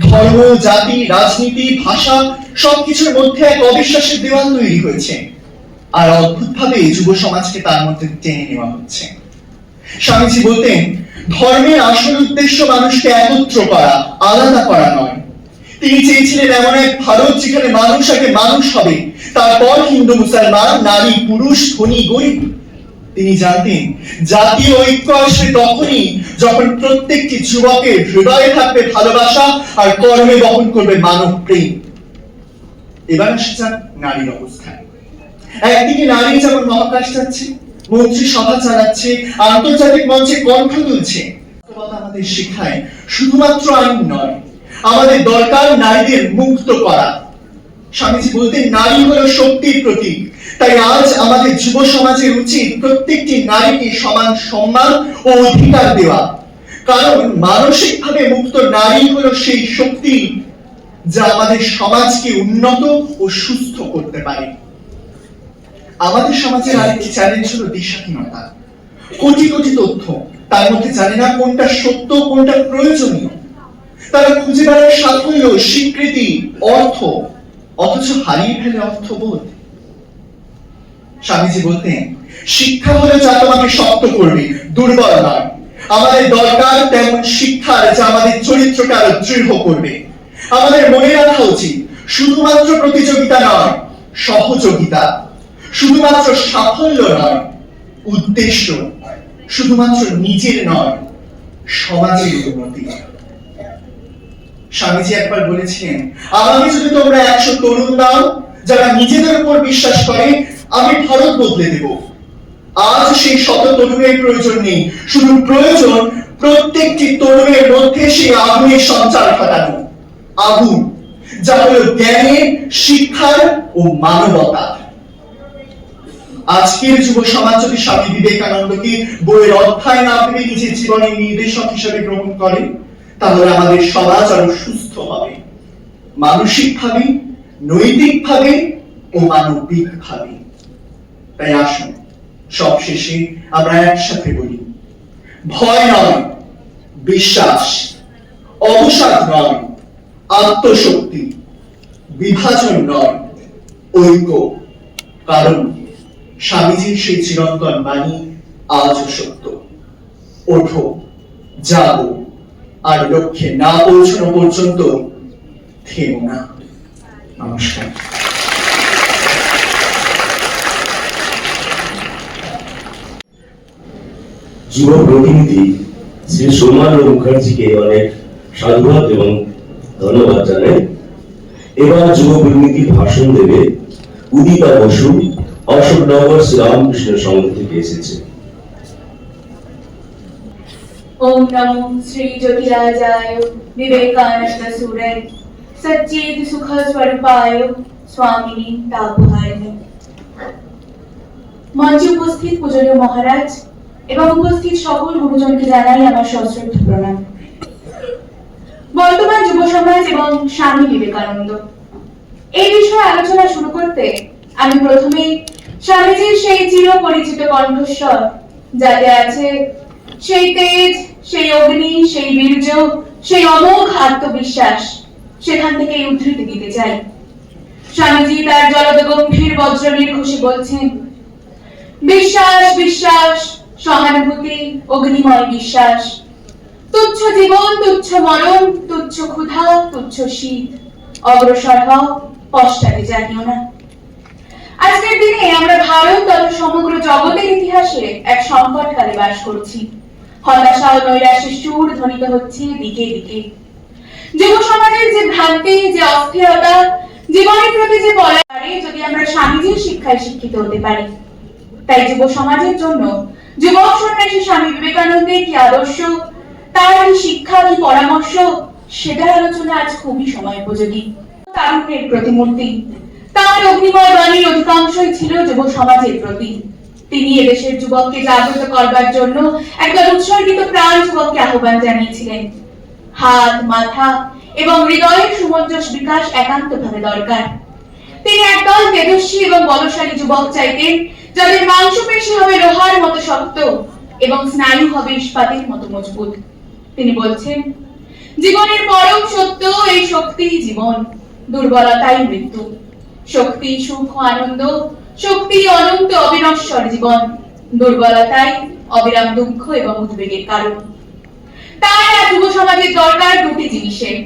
M: ধর্ম, জাতি, রাজনীতি, ভাষা সবকিছুর মধ্যে এক অবিশ্বাসের দেওয়াল তৈরি হয়েছে, আর অদ্ভুতভাবে যুব সমাজকে তার মধ্যে টেনে নেওয়া হচ্ছে। স্বামীজি বলতেন, ধর্মের আসল উদ্দেশ্য মানুষকে একত্র করা, আলাদা করা নয়। তিনি চেয়েছিলেন এমন এক ভারত যেখানে মানুষ আগে মানুষ হবে, তারপর হিন্দু মুসলমান, নারী পুরুষ, ধনী গরিব। তিনি জানতেন জাতীয় ঐক্য আসবে তখনই যখন প্রত্যেকটি যুবকের হৃদয়ে থাকবে ভালোবাসা আর কর্মে বহন করবে মানব প্রেম। এবার আসে যাক নারীর অবস্থায়। একদিকে নারী যেমন মহাকাশ যাচ্ছে, মন্ত্রিসভা চালাচ্ছে, আন্তর্জাতিক মঞ্চে কণ্ঠ তুলছে, আমাদের শিক্ষায় শুধুমাত্র আইন নয়, আমাদের দরকার নারীদের মুক্ত করা। স্বামীজি বলতেন, নারী হলো শক্তির প্রতীক। তাই আজ আমাদের যুব সমাজের উচিত প্রত্যেকটি নারীকে সমান সম্মান ও অধিকার দেওয়া, কারণ মানসিকভাবে মুক্ত নারী হলো সেই শক্তি যা আমাদের সমাজকে উন্নত ও সুস্থ করতে পারে। আমাদের সমাজের আরেকটি চ্যালেঞ্জ হলো দিশাহীনতা। কোটি কোটি তথ্য, তার মধ্যে জানে না কোনটা সত্য, কোনটা প্রয়োজনীয়। তারা খুঁজে বেড়ায় সাফল্য, স্বীকৃতি, অর্থ, অথচ হারিয়ে ফেলে অর্থবোধ। স্বামীজি বলতেন, শিক্ষা হলো যা তোমাকে শক্ত করবে, দুর্বল নয়। আমাদের দরকার তেমন শিক্ষার যা আমাদের চরিত্রকে আরো দৃঢ় করবে। আমাদের মনে রাখা উচিত শুধুমাত্র প্রতিযোগিতা নয়, সহযোগিতা। শুধুমাত্র সাফল্য নয়, উদ্দেশ্য। শুধুমাত্র নিজের নয়, সমাজের উন্নতি। স্বামীজি একবার বলেছিলেন, আমাকে যদি তোমরা 100 তরুণ দাও যারা নিজেদের উপর বিশ্বাস করে, আমি ভারত বদলে দেব। আজ সেই 100 তরুণের প্রয়োজন নেই, শুধু প্রয়োজন প্রত্যেকটি তরুণের মধ্যে সেই আগুনের সঞ্চার ঘটানো। আগুন যা হলো জ্ঞানের, শিক্ষার ও মানবতা। আজকের যুব সমাজ যদি স্বামী বিবেকানন্দকে বইয়ের অধ্যায় না ভেবে নিজের জীবনের নির্দেশক হিসেবে গ্রহণ করে, তাহলে আমাদের সমাজ আরো সুস্থ হবে, মানসিকভাবে, নৈতিকভাবে ও মানবিকভাবে। তাই আসুন সবশেষে আমরা একসাথে বলি, ভয় নয় বিশ্বাস, অবসাদ নয় আত্মশক্তি, বিভাজন নয় ঐক্য। কারণ স্বামীজির সেই চিরন্তন বাণী আজও সত্য। ওঠো, জাগো, আর লক্ষ্যে না পৌঁছানো পর্যন্ত থেমো না। নমস্কার।
J: যুব প্রতিনিধি শ্রী সৌমান্য মুখার্জিকে অনেক সাধুবাদ এবং ধন্যবাদ জানাই। এবার যুব প্রতিনিধি ভাষণ দেবে উদিতা বসু, অশোকনগর শ্রীরামকৃষ্ণ সংঘ থেকে এসেছে।
L: ओम नमो श्री ज्योतिराजाय विवेकानंद सूरय सच्चिद सुख स्वरूपाय स्वामिनी तापहारिणी। মঞ্চে উপস্থিত পূজনীয় মহারাজ এবং উপস্থিত সকল গুরুজনকে জানাই আমার সশ্রদ্ধ প্রণাম। বর্তমান যুব সমাজ এবং স্বামী বিবেকানন্দ এই বিষয়ে আলোচনা শুরু করতে আমি প্রথমে স্বামীজির সেই চির পরিচিত কণ্ঠস্বর যাতে আছে সেই তেজ, সেই অগ্নি, সেই বীর্য, সেই অমোঘ আত্মবিশ্বাস সেখান থেকে উদ্ধৃতি দিতে চাই। স্বামীজি তার জলদ গম্ভীর বজ্র নির্ঘোষে বলছেন, বিশ্বাস বিশ্বাস, সহানুভূতি, অগ্নিময় বিশ্বাস, তুচ্ছ জীবন, তুচ্ছ মরণ, তুচ্ছ ক্ষুধা, তুচ্ছ শীত, অগ্রসর হও, পশ্চাতে জানিও না। আজকের দিনে আমরা ভারত তথা সমগ্র জগতের ইতিহাসে এক সংকটকালে বাস করছি। হতাশা ও নৈরাশ্যের সুর ধ্বনিত হচ্ছে দিকে দিকে। যুব সমাজের যে ভ্রান্তি, যে অস্থিরতা, জীবনের প্রতি যে পলায়ন, যদি আমরা স্বামীজির শিক্ষায় শিক্ষিত হতে পারি। তাই যুব সমাজের জন্য যুবক সন্ন্যাসী স্বামী বিবেকানন্দের কি আদর্শ, তার কি শিক্ষা, কি পরামর্শ, সেটার আলোচনা আজ খুবই সময় উপযোগী। তারুণ্যের প্রতিমূর্তি, তার অগ্নিময় বাণীর অধিকাংশই ছিল যুব সমাজের প্রতি। তিনি এদেশের যুবককে জাগ্রত করবার জন্য একদল উৎসর্গিত প্রাণ যুবককে আহ্বান জানিয়েছিলেন। হাত, মাথা এবং হৃদয়ের সুমঞ্জস বিকাশ একান্তভাবে দরকার। তিনি একদল তেজস্বী এবং বলশালী যুবক চাইতেন, যাদের মাংসপেশি হবে লোহার মতো শক্ত এবং স্নায়ু হবে ইস্পাতের মতো মজবুত। তিনি বলছেন, জীবনের পরম সত্য এই শক্তিই জীবন, দুর্বলতাই মৃত্যু। শক্তি সুখ ও আনন্দ, শক্তি অনন্ত অবিনশ্বর জীবন, দুর্বলতাই অবিরাম দুঃখ এবং উদ্বেগের কারণ। তাই আজ যুব সমাজের দরকার দুটি জিনিসের: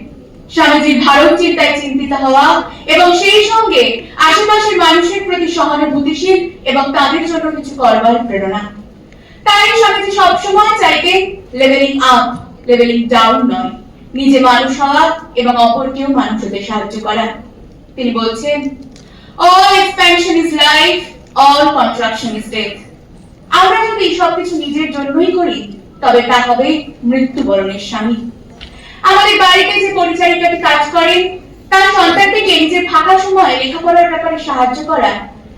L: স্বামীজির ভারত চিন্তায় চিন্তিত হওয়া এবং সেই সঙ্গে আশেপাশের মানুষের প্রতি সহানুভূতিশীল এবং তাদের জন্য কিছু করবার প্রেরণা। তাই স্বামীজি সবসময় চাইতেন লেভেলিং আপ, লেভেলিং ডাউন নয়, নিজে মানুষ হওয়া এবং অপরকেও মানুষ হতে সাহায্য করা। তিনি বলছেন, all expansion is life, all contraction is death। আমরা যদি সবকিছু নিজের জন্যই করি তবে তা হবে মৃত্যুবরণের স্বামী। আমাদের বাড়িতে যে পরিচারিকাটি কাজ করেন, তার সন্তানটিকে নিজের ফাঁকা সময়ে লেখাপড়ার ব্যাপারে সাহায্য করা,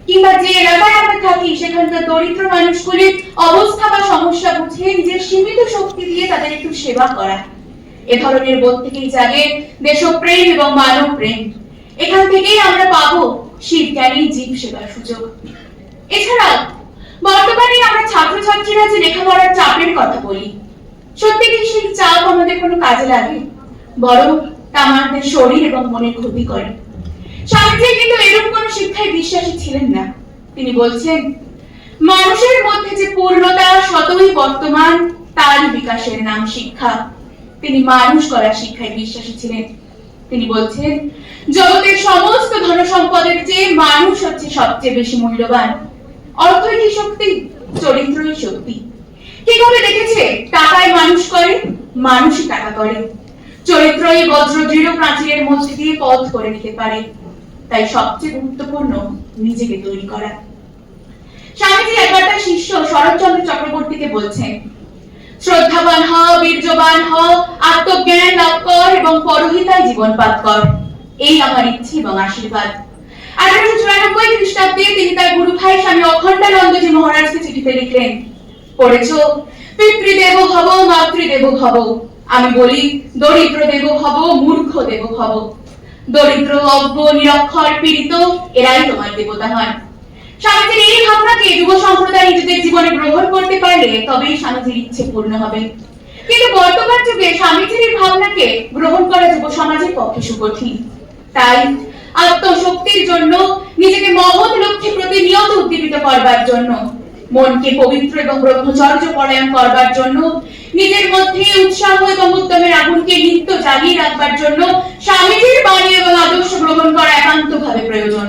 L: কিংবা যে এলাকায় আমরা থাকি সেখানকার দরিদ্র মানুষগুলির অবস্থা বা সমস্যা বুঝিয়ে নিজের সীমিত শক্তি দিয়ে তাদের একটু সেবা করা, এ ধরনের বোধ থেকেই জাগে দেশপ্রেম এবং মানব প্রেম। এখান থেকেই আমরা পাবো শিবজ্ঞানী জীব সেবার সুযোগ। এছাড়াও বর্তমানে আমরা ছাত্রছাত্রীরা যে লেখাপড়ার চাপের কথা বলি, সত্যি কি সেই চাপ আমাদের কোনো কাজে লাগে? বরং তা আমাদের শরীর এবং মনের ক্ষতি করে। স্বামীজি কিন্তু এরকম কোন শিক্ষায় বিশ্বাসী ছিলেন না। তিনি বলছেন, মানুষের মধ্যে যে পূর্ণতা সতই বর্তমান, তার বিকাশের নাম শিক্ষা। তিনি মানুষ করার শিক্ষায় বিশ্বাসী ছিলেন। তিনি বলছেন, জগতের সমস্ত ধন সম্পদের চেয়ে মানুষ হচ্ছে সবচেয়ে বেশি মূল্যবান। অর্থই কি শক্তি? চরিত্রই শক্তি। কিভাবে দেখেছে টাকায় মানুষ করে, মানুষই টাকা করে। চরিত্রই বজ্র দৃঢ় প্রাচীরের মধ্যে দিয়ে পথ করে নিতে পারে। তাই সবচেয়ে গুরুত্বপূর্ণ নিজেকে তৈরি করা। স্বামীজি একবার তার শিষ্য শরৎচন্দ্র চক্রবর্তীকে বলছেন, শ্রদ্ধাবান হ, বীর্যবান হ, আত্মজ্ঞান লাভ কর এবং পরহিতায় জীবনপাত কর। এই আমার ইচ্ছে এবং আশীর্বাদ। 1894 খ্রিস্টাব্দে তিনি তার গুরু ভাই স্বামী অখণ্ডানন্দজি মহারাজকে চিঠিতে লিখলেন, পড়েছ, পিতৃদেব ভব, মাতৃদেব ভব। আমি বলি, দরিদ্র দেব ভব, মূর্খ দেব ভব। দরিদ্র, অজ্ঞ, নিরক্ষর, পীড়িত এরাই তোমার দেবতা হন। স্বামীজির এই ভাবনাকে যুব সম্প্রদায় নিজেদের জীবনে গ্রহণ করতে পারলে তবেই স্বামীজির ইচ্ছে পূর্ণ হবে। কিন্তু বর্তমান যুগে স্বামীজির এই ভাবনাকে গ্রহণ করা যুব সমাজের পক্ষে সুকঠিন। তাই আত্মশক্তির জন্য, নিজেকে মহৎ লক্ষ্যে প্রতিনিয়ত উদ্দীপিত করবার জন্য, মনকে পবিত্র এবং ব্রহ্মচর্য পরায়ণ করবার জন্য, নিজের মধ্যে উৎসাহ এবং উদ্যমের আগুনকে নিত্য জ্বালিয়ে রাখবার জন্য স্বামীজির বাণী এবং আদর্শ গ্রহণ করা একান্তভাবে প্রয়োজন।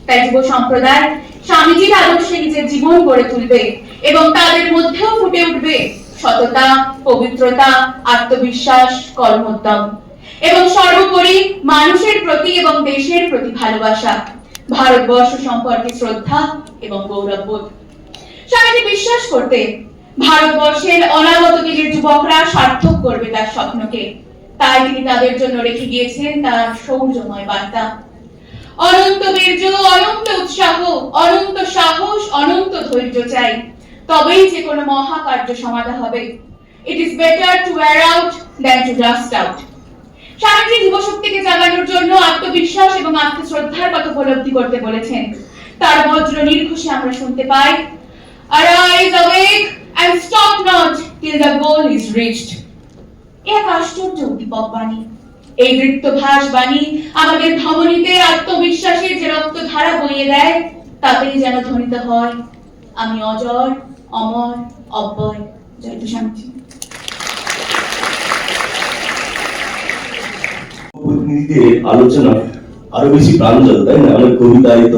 L: তাই যুব সম্প্রদায় স্বামীজির আদর্শে নিজের জীবন গড়ে তুলবে এবং তাদের মধ্যেও ফুটে উঠবে সততা, পবিত্রতা, আত্মবিশ্বাস, কর্মোদ্যম এবং সর্বোপরি মানুষের প্রতি এবং দেশের প্রতি ভালোবাসা, ভারতবর্ষ সম্পর্কে শ্রদ্ধা এবং গৌরববোধ। স্বামীজি বিশ্বাস করতেন ভারতবর্ষের অনাগত দিনের যুবকরা সার্থক করবে তার স্বপ্নকে। তাই তিনি তাদের জন্য রেখে গিয়েছেন তার সৌর্যময় বার্তা। অনন্ত বীর্য, অনন্ত উৎসাহ, অনন্ত সাহস, অনন্ত ধৈর্য চাই, তবেই যে কোনো মহাকার্য সমাধা হবে। It is better to wear out than to rust out. Swamiji যুবশক্তিকে জাগানোর জন্য আত্মবিশ্বাস এবং আত্মশ্রদ্ধার কথা উপলব্ধি করতে বলেছেন। তার বজ্র নির্ঘোষে আমরা শুনতে পাই, Arise, awake, and stop not till the goal is reached. এক আশ্চর্য উদ্দীপক বাণী। এই নৃত্যভাস বাণী আমাদের ধমনীতে আত্মবিশ্বাসের যে রক্তধারা বইয়ে দেয়, তাতেই যেন ধ্বনিত হয়, আমি অজর, অমর, অব্যয়। জয় তো স্বামীজি।
J: প্রতিনিধিদের আলোচনা আরো বেশি প্রাঞ্জল, তাই না? অনেক কবিতায়িত,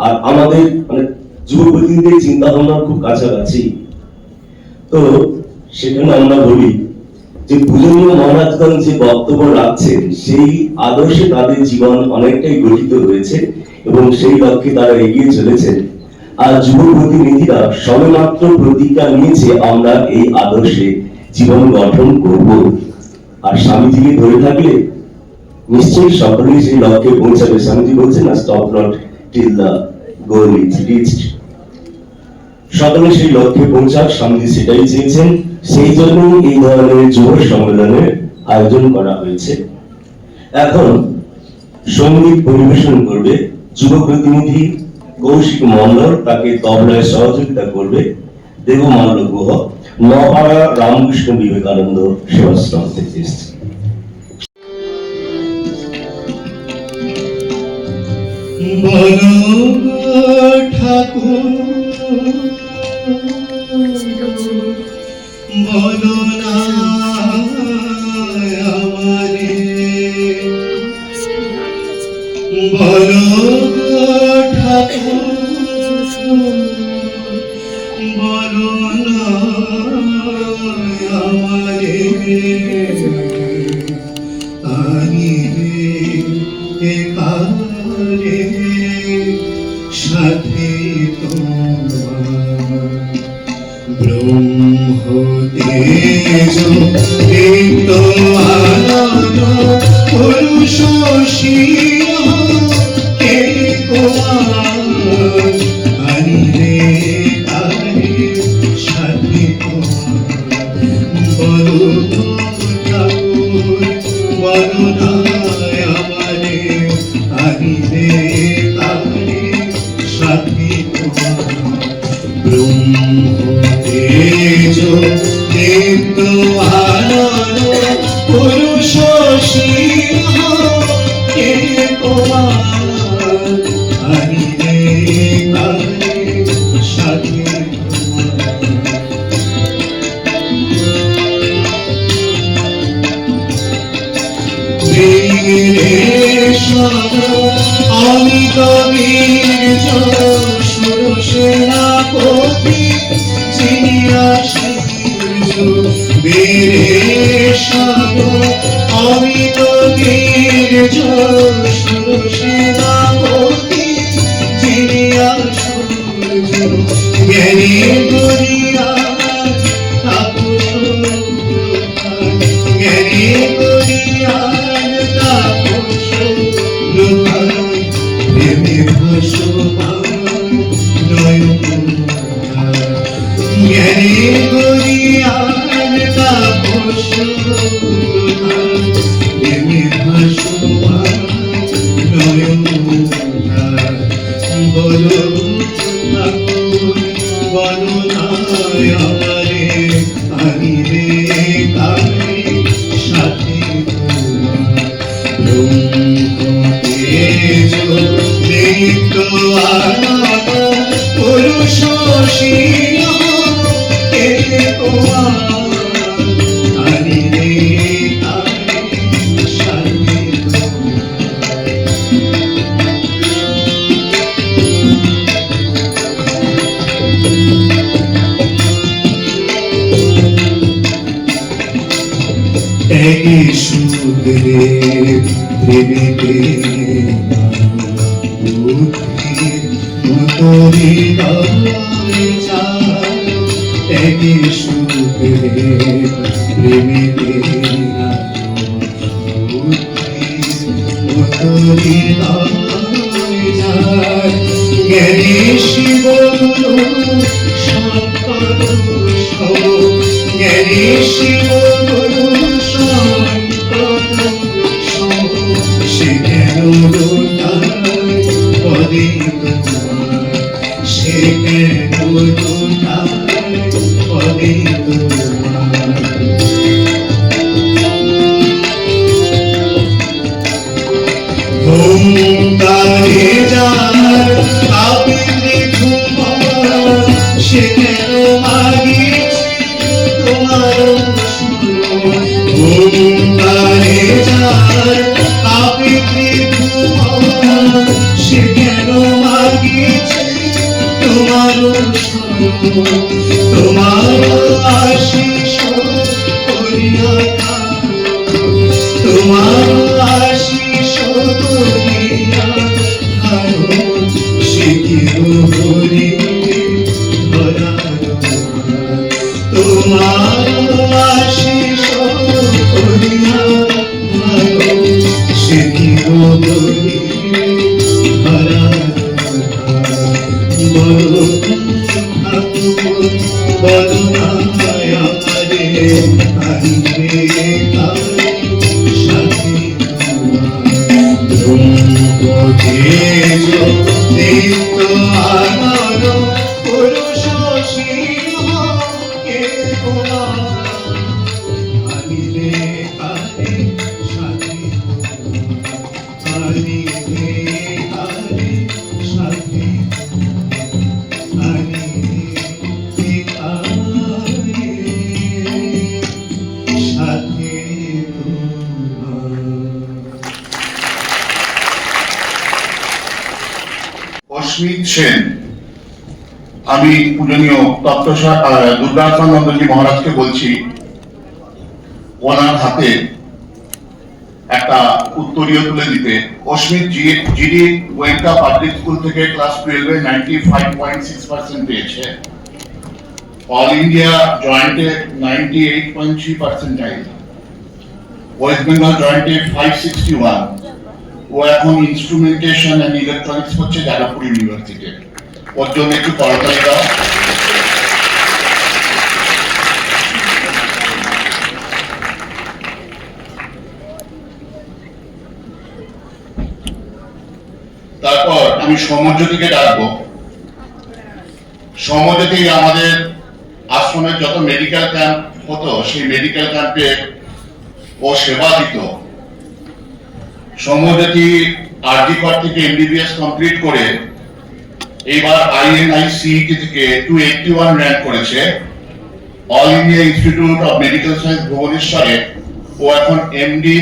J: আর আমাদের মানে যুব প্রতিনিধিদের চিন্তা ভাবনার খুব কাছাকাছি। তো সেখানে আমরা বলি যে পূজনীয় মহারাজগণ যে বক্তব্য রাখছেন, সেই আদর্শে তাদের জীবন অনেকটাই গঠিত হয়েছে এবং সেই লক্ষ্যে তারা এগিয়ে চলেছেন। আর যুব প্রতিনিধিরা সবেমাত্র প্রতিজ্ঞা নিয়েছে, আমরা এই আদর্শে জীবন গঠন করব। আর স্বামীজিকে ধরে থাকলে নিশ্চয়ই সকলেই সেই লক্ষ্যে পৌঁছাবে। স্বামীজি বলছেন না, stop not till the goal is reached. সকলে সেই লক্ষ্যে পৌঁছাক, স্বামীজি সেটাই চেয়েছেন। সেই জন্য এই ধরনের যুব সম্মেলনের আয়োজন করা হয়েছে। এখন সঙ্গীত পরিবেশন করবে যুব প্রতিনিধি কৌশিক মন্ডল, তাকে তবলায় সহযোগিতা করবে দেবমাল্য গুহ, নপাড়া রামকৃষ্ণ বিবেকানন্দ সেবাশ্রম থেকে এসেছে।
K: বলো ঠাকুর, বলো না আমারে, বলো ঠাকুর, বলো না আমারে, আমি রে কারে সাথে তোমার ব্রহ্ম তেজ দীপ্ত আনন্দ পুরুষ শির কে কুমার আমি রে কারে সাথে তোমার বলো ঠাকুর, বলো না আমারে, আমি রে কারে সাথে তোমার ব্রহ্ম তেজ দীপ্ত আনন্দ পুরুষ সিংহ কে কুমার আমি রে কারে সাথে আমি কবির সুরসেনাপতি চিনিয়া আমি কবির সুরসেনাপতি চিনিয়া জ্ঞানী করিয়া জ্ঞানী করিয়া জ্ঞানী করিয়ান তাপস প্রেমে ভাসমান নয়ন বলো ঠাকুর, বলো না আমারে, আমি রে কারে সাথে তেজ দীপ্ত আনন্দ পুরুষ সিংহ কে কুমার আমি রে কারে সাথে একই সুদরে প্রেমেতে বুদ্ধির মতরি যায়, একই সুখে প্রেমিকের জ্ঞানী শিব জ্ঞানী শিব সে কেন পদে সে কেন পদে ওমকারে যার আপনি ঘুমার সে কেন মাগিছে তোমার ওমকারে যার আপনি ঘুমার সে কেন মাগিছে তোমার তোমার আশিস করিয়া তোমার আশিস করিয়া শিখিব হরি ধরা তোমার আশিস করিয়া শিখিব হরি ধরা বলো বলো আমারে আহিবে সাথে নিত্য আনন্দ পুরুষ সিংহ কে আহিবে তারে সাথে আহিবে তারে সাথে
E: অস্মিত সেন, আমি পূজনীয় দুর্গাত্মানন্দজি মহারাজকে বলছি ওনার হাতে একটা উত্তরীয় তুলে দিতে। অস্মিত জিডি গোয়েঙ্কা পাবলিক স্কুল থেকে ক্লাস 12 এ 95.6% পেয়েছে। অল ইন্ডিয়া জয়েন্টে 98.3%, ওয়েস্ট বেঙ্গল জয়েন্টে 561। ও এখন ইনস্ট্রুমেন্টেশন এন্ড ইলেকট্রনিক্স হচ্ছে যাদবপুর ইউনিভার্সিটি। ওর জন্য একটু করতালি দাও। তারপর আমি সমজ্যোতিকে ডাকবো। সমজ্যোতি আমাদের আশ্রমের যত মেডিকেল ক্যাম্প হতো সেই মেডিকেল ক্যাম্পে ও সেবা দিত। সমজ্যোতি আরজি কর থেকে এমবিবিএস কমপ্লিট করে এবার INI-CET থেকে 281 র্যাঙ্ক করেছে। All India Institute of Medical Science ভুবনেশ্বরে ও এখন এমডি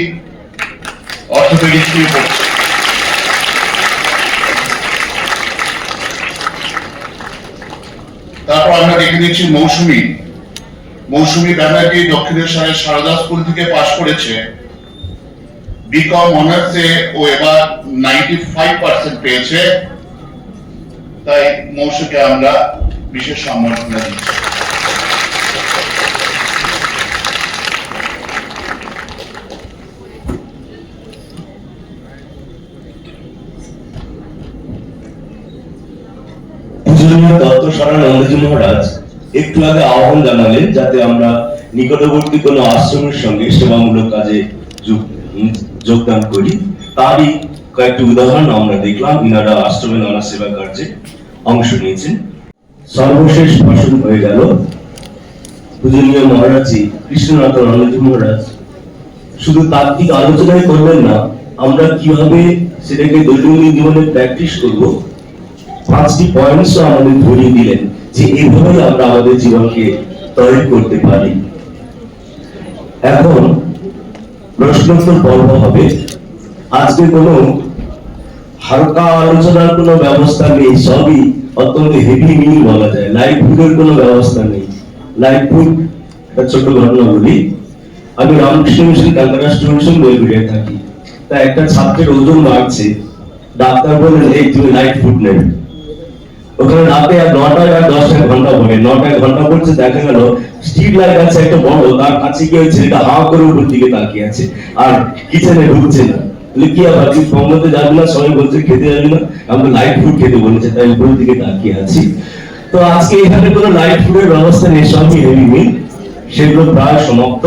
E: অর্থোপেডিক্স নিয়ে পড়ছে। তারপর আমরা দেখে নিচ্ছি মৌসুমী ব্যানার্জি দক্ষিণেশ্বরের সারদা স্কুল থেকে পাশ করেছে। বিকম অনার্সে ও এবার 95% পেয়েছে। তাই মৌসুমীকে আমরা বিশেষ সম্মাননা দিচ্ছি।
J: পূজনীয় দত্ত সারানন্দজি মহারাজ একটু আগে আহ্বান জানালেন যাতে আমরা নিকটবর্তী কোনো আশ্রমের সঙ্গে সেবামূলক কাজে যোগদান করি। তারই কয়েকটি উদাহরণ আমরা দেখলাম। ইনারা আশ্রমে নানা সেবা কার্যে অংশ নিয়েছেন। সর্বশেষ ভাষণ হয়ে গেল পূজনীয় মহারাজজি কৃষ্ণনাথনন্দজি মহারাজ শুধু তাত্ত্বিক আলোচনাই করবেন না, আমরা কিভাবে সেটাকে দৈনন্দিন জীবনে প্র্যাকটিস করব 5টি পয়েন্টসও আমাদের ধরিয়ে দিলেন যে এইভাবেই আমরা আমাদের জীবনকে তৈরি করতে পারি। এখন প্রশ্নোত্তর পর্ব হবে। আজকে কোনো হালকা আলোচনার কোনো ব্যবস্থা নেই, সবই অত্যন্ত হেভি মিল বলা যায়। লাইট ফুডের কোনো ব্যবস্থা নেই। লাইট ফুড একটা ছোট ঘটনা বলি। আমি রামকৃষ্ণ মিশন ক্যালকাটা স্টুডেন্টস ওয়েলফেয়ারে থাকি। তা একটা ছাত্রের ওজন বাড়ছে, ডাক্তার বললেন এই তুমি লাইট ফুড নেবে। ওখানে রাতে আর 9টায় আর 10টায় ঘন্টা পড়ে, 9টায় ঘন্টা পড়ছে, দেখা গেল স্ট্রিট লাইট আছে একটা বড়, তার কাছে গিয়ে ওই ছেলেটা হা করে উপর দিকে তাকিয়ে আছে আর কিচেনে ঢুকছে না। কি আবার তুই কমতে যাবি না, সবাই বলছে খেতে যাবি না, আমরা লাইট ফুড খেতে বলেছে, তাই উপরের দিকে তাকিয়ে আছি। তো আজকে এখানে কোনো লাইট ফুডের ব্যবস্থা নেই, সবই হেভি মিল, সেগুলো প্রায় সমাপ্ত।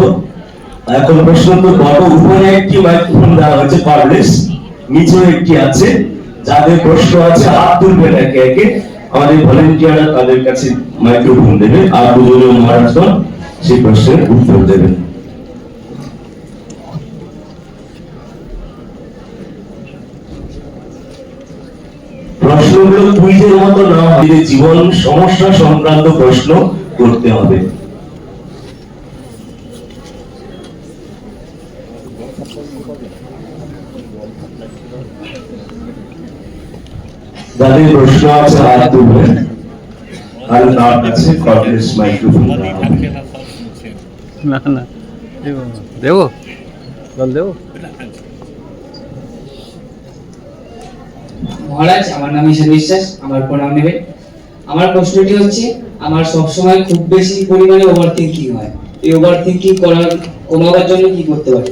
J: এখন প্রশ্ন তো বড়, উপরে একটি মাইক্রোফোন দেওয়া হয়েছে পারলেস, নিচেও একটি আছে, যাদের প্রশ্ন আছে হাত তুলবেন একে একে, আমাদের ভলেন্টিয়াররা তাদের কাছে মাইক্রোফোন দেবে আর পূজনীয় মহারাজগণ সেই প্রশ্নের উত্তর দেবেন। প্রশ্নগুলো কুইজের মতো না হয়, জীবন সমস্যা সংক্রান্ত প্রশ্ন করতে হবে। যাদের প্রশ্ন আছে হাত তুলবেন আর তার কাছে কর্ডলেস মাইক্রোফোন
B: না না দেবো, জল দেবো।
I: মহারাজ, আমার নাম ঈশান বিশ্বাস, আমার প্রণাম নেবেন। আমার প্রশ্নটি হচ্ছে, আমার সবসময় খুব বেশি পরিমাণে ওভার থিঙ্কিং হয়, এই ওভার থিঙ্কিং কমাবার জন্য কি করতে পারি?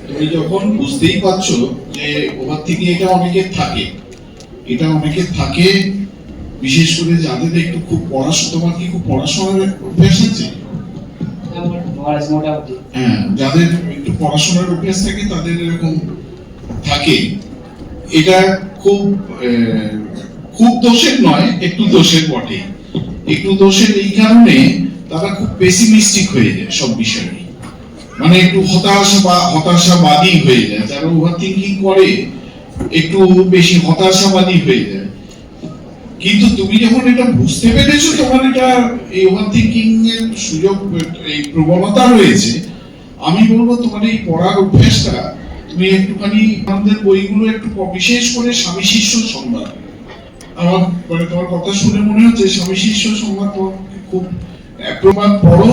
E: তুমি যখন বুঝতেই পারছো যে ওভার থেকে এটা অনেকের থাকে, বিশেষ করে যাদের একটু খুব পড়াশোনা, তোমার কি খুব পড়াশোনার অভ্যাস আছে?
I: মহারাজ মোটামুটি।
E: হ্যাঁ, যাদের একটু পড়াশোনার অভ্যাস থাকে তাদের এরকম থাকে। এটা খুব দোষের নয়, একটু দোষের বটে। একটু দোষের এই কারণে তারা খুব পেসিমিস্টিক হয়ে যায় সব বিষয়ে, মানে একটু হতাশাবাদী হয়ে যায়। যারা ওভার থিঙ্কিং করে একটু বেশি হতাশাবাদী হয়ে যায়। কিন্তু তুমি যখন এটা বুঝতে পেরেছো, তোমার এটা এই ওভার থিঙ্কিং এর সুযোগ, এই প্রবণতা রয়েছে, আমি বলবো তোমার এই পড়ার অভ্যাসটা তুমি একটুখানি আমাদের বইগুলো একটু, বিশেষ করে স্বামী শিষ্য সংবাদ, আমার মানে তোমার কথা শুনে মনে হচ্ছে স্বামী শিষ্য সংবাদ খুব প্রমাণ পড়ো।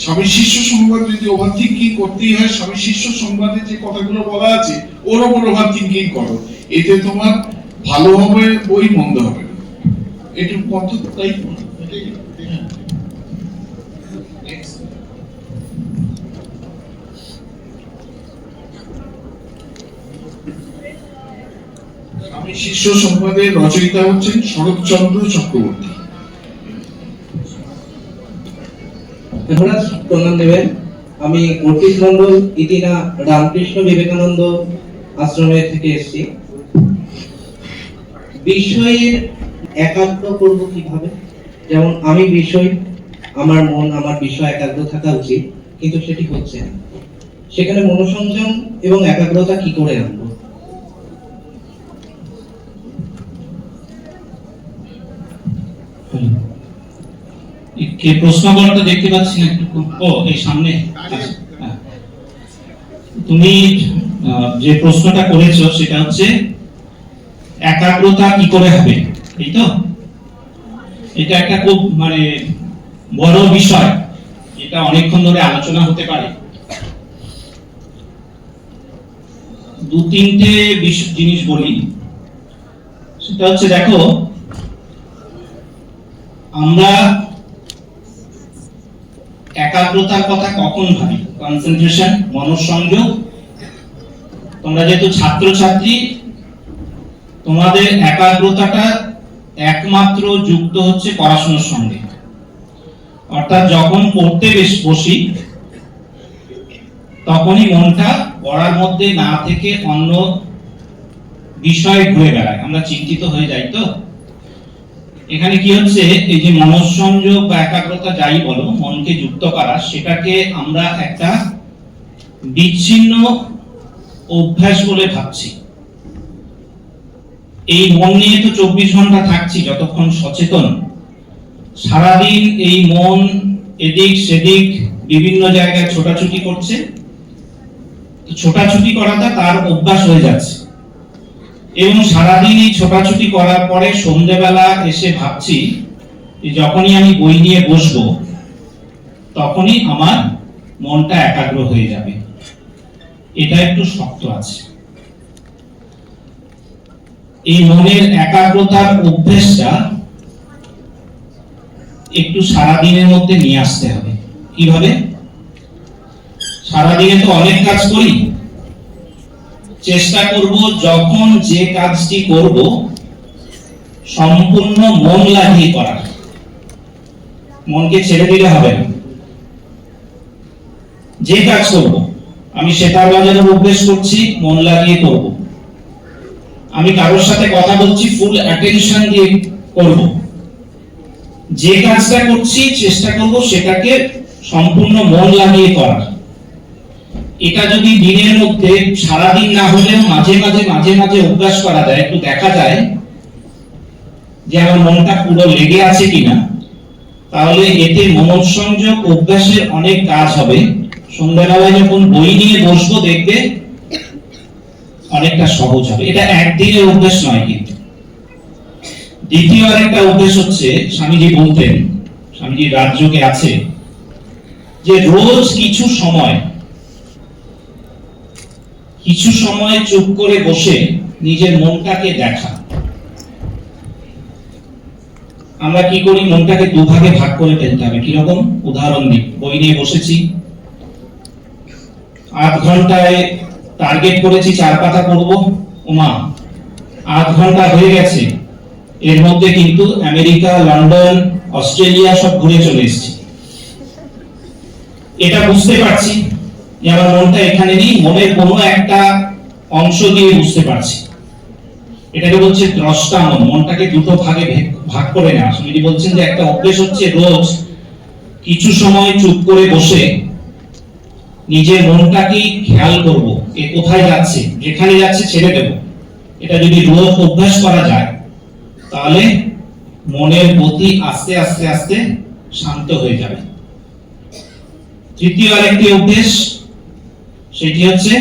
E: স্বামী শিষ্য সংবাদ যদি ওভার থিঙ্কিং করতেই হয়, স্বামী শিষ্য সংবাদে যে কথাগুলো বলা আছে ওর ওপর ওভার থিঙ্কিং করো, এতে তোমার ভালো হবে, বই মন্দ হবে না। এটুকু কথা তাই। স্বামী শিষ্য সংবাদের রচয়িতা হচ্ছেন শরৎচন্দ্র চক্রবর্তী।
I: মহারাজ প্রণাম দেবেন। আমি অর্পিত মন্ডল, ইতিনা রামকৃষ্ণ বিবেকানন্দ আশ্রমে থেকে এসেছি। বিষয়ের একাগ্র করব কিভাবে? যেমন আমি বিষয়, আমার মন, আমার বিষয় একাগ্র থাকা উচিত, কিন্তু সেটি হচ্ছে না। সেখানে মনোসংযম এবং একাগ্রতা কি করে আনবো?
F: কে প্রশ্নগুলোটা দেখতে পাচ্ছি না, একটু ও এই সামনে। তুমি যে প্রশ্নটা করেছো সেটা হচ্ছে একাগ্রতা কি করে হবে, এই তো? এটা একটা খুব মানে বড় বিষয়, এটা অনেকক্ষণ ধরে আলোচনা হতে পারে। দু তিনটে জিনিস বলি। সেটা হচ্ছে, দেখো, আমরা একাগ্রতার কথা কখন ভাবি? কনসেন্ট্রেশন, মনোসংযোগ। তোমরা যেহেতু ছাত্রছাত্রী, তোমাদের একাগ্রতাটা একমাত্র যুক্ত হচ্ছে পড়াশোনার সঙ্গে। অর্থাৎ যখন পড়তে বসি তখনই মনটা পড়ার মধ্যে না থেকে অন্য বিষয়ে ঘুরে বেড়ায়, আমরা চিন্তিত হয়ে যাই। তো এখানে কি হচ্ছে, এই যে মনোসংযোগ বা একাগ্রতা যাই বলো, মনকে যুক্ত করা, সেটাকে আমরা একটা বিচ্ছিন্ন অভ্যাস বলে ভাবছি। এই মন নিয়ে তো 24 ঘন্টা থাকছি যতক্ষণ সচেতন। সারাদিন এই মন এদিক সেদিক বিভিন্ন জায়গায় ছোটাছুটি করছে, ছোটাছুটি করাটা তার অভ্যাস হয়ে যাচ্ছে। এবং সারাদিন এই ছোটাছুটি করার পরে সন্ধ্যেবেলা এসে ভাবছি যখনই আমি বই নিয়ে বসবো তখনই আমার মনটা একাগ্র হয়ে যাবে। এটা একটু শক্ত আছে। এই মনের একাগ্রতার অভ্যেসটা একটু সারাদিনের মধ্যে নিয়ে আসতে হবে। কিভাবে? সারাদিনে তো অনেক কাজ করি, চেষ্টা করব যখন যে কাজটি করব সম্পূর্ণ মন লাগিয়ে করার। মনকে ছেড়ে দিলে হবে না। যে কাজ করব আমি সেটার বাজানোর অভ্যেস করছি, মন লাগিয়ে করব। আমি কারোর সাথে কথা বলছি, ফুল অ্যাটেনশন দিয়ে করব। যে কাজটা করছি চেষ্টা করব সেটাকে সম্পূর্ণ মন লাগিয়ে করার। এটা যদি দিনের মধ্যে সারাদিন না হলেও মাঝে মাঝে অভ্যাস করা যায়, একটু দেখা যায় যে আমার মনটা পুরো লেগে আছে কিনা, তাহলে এতে মনোসংযোগ অভ্যাসের অনেক কাজ হবে। সন্ধ্যাবেলায় যখন বই নিয়ে বসবো দেখবে অনেকটা সহজ হবে। এটা একদিনের অভ্যাস নয় কিন্তু। দ্বিতীয় আরেকটা অভ্যাস হচ্ছে, স্বামীজি বলতেন, স্বামীজির রাজযোগে আছে যে রোজ কিছু সময় চুপ করে বসে নিজের মনটাকে দেখা। আমরা কি করি? মনটাকে দুভাগে ভাগ করে ফেলতে হবে। কিরকম? উদাহরণ দিই। বই নিয়ে বসেছি, 8 ঘন্টায় টার্গেট করেছি 4 পাতা পড়ব। ওমা, 8 ঘন্টা হয়ে গেছে, এর মধ্যে কিন্তু আমেরিকা, লন্ডন, অস্ট্রেলিয়া সব ঘুরে চলে এসেছি। এটা বুঝতে পারছি যে আমার মনটা এখানে নেই, মনের কোনো একটা অংশ দিয়ে বুঝতে পারছি। এটাকে বলছে দ্রষ্টা মন। মনটাকে দুটো ভাগে ভাগ করে নেওয়া। স্বামীজি বলছেন যে একটা অভ্যেস হচ্ছে রোজ কিছু সময় চুপ করে বসে নিজের মনটাকে খেয়াল করব, এ কোথায় যাচ্ছে, যেখানে যাচ্ছে ছেড়ে দেব। এটা যদি রোজ অভ্যাস করা যায় তাহলে মনের গতি আস্তে আস্তে আস্তে শান্ত হয়ে যাবে। তৃতীয় আরেকটি অভ্যেস, সেটি হচ্ছে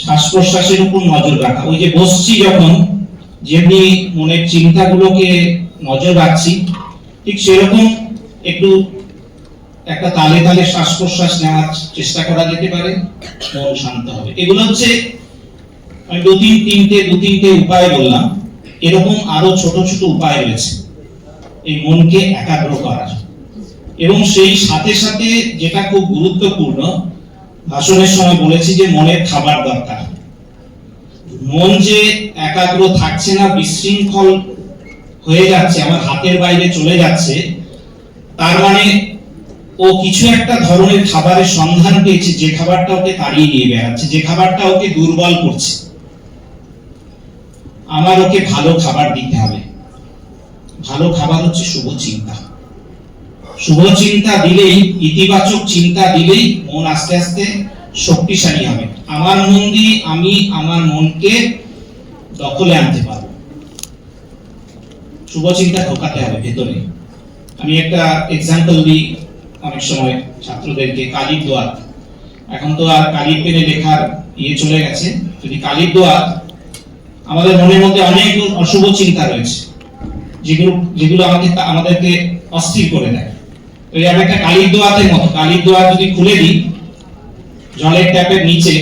F: শ্বাস প্রশ্বাসের উপর নজর রাখা। ওই যে বসছি যখন যেমনি মনের চিন্তাগুলোকে নজর রাখছি, ঠিক সেরকম একটু একটা তালে তালে শ্বাস প্রশ্বাস নেওয়ার চেষ্টা করা যেতে পারে, মন শান্ত হবে। এগুলো হচ্ছে আমি দু তিনটে উপায় বললাম। এরকম আরো ছোট ছোট উপায় রয়েছে এই মনকে একাগ্র করার। এবং সেই সাথে সাথে যেটা খুব গুরুত্বপূর্ণ, ভাষণের সময় বলেছি যে মনের খাবার দরকার। মন যে একাগ্র থাকছে না, বিশৃঙ্খল হয়ে যাচ্ছে, আমার হাতের বাইরে চলে যাচ্ছে, তার মানে ও কিছু একটা ধরনের খাবারের সন্ধান পেয়েছে, যে খাবারটা ওকে তাড়িয়ে নিয়ে বেড়াচ্ছে, যে খাবারটা ওকে দুর্বল করছে। আমার ওকে ভালো খাবার দিতে হবে। ভালো খাবার হচ্ছে শুভ চিন্তা। শুভ চিন্তা দিলেই, ইতিবাচক চিন্তা দিলেই মন আস্তে আস্তে শক্তিশালী হবে। আমার মন দিয়ে আমি আমার মনকে দখলে আনতে পারবো। শুভ চিন্তা ঢোকাতে হবে ভেতরে। আমি একটা এক্সাম্পল দিই অনেক সময় ছাত্রদেরকে। কালির দোয়াত, এখন তো আর কালির পেনে লেখার চলে গেছে। যদি কালির দোয়াত, আমাদের মনের মধ্যে অনেক অশুভ চিন্তা রয়েছে যেগুলো আমাদেরকে অস্থির করে দেয়। তো এই একটা কালির দোয়াতের মতো। কালির দোয়াত যদি খুলে দিই জলের ট্যাপের নিচে,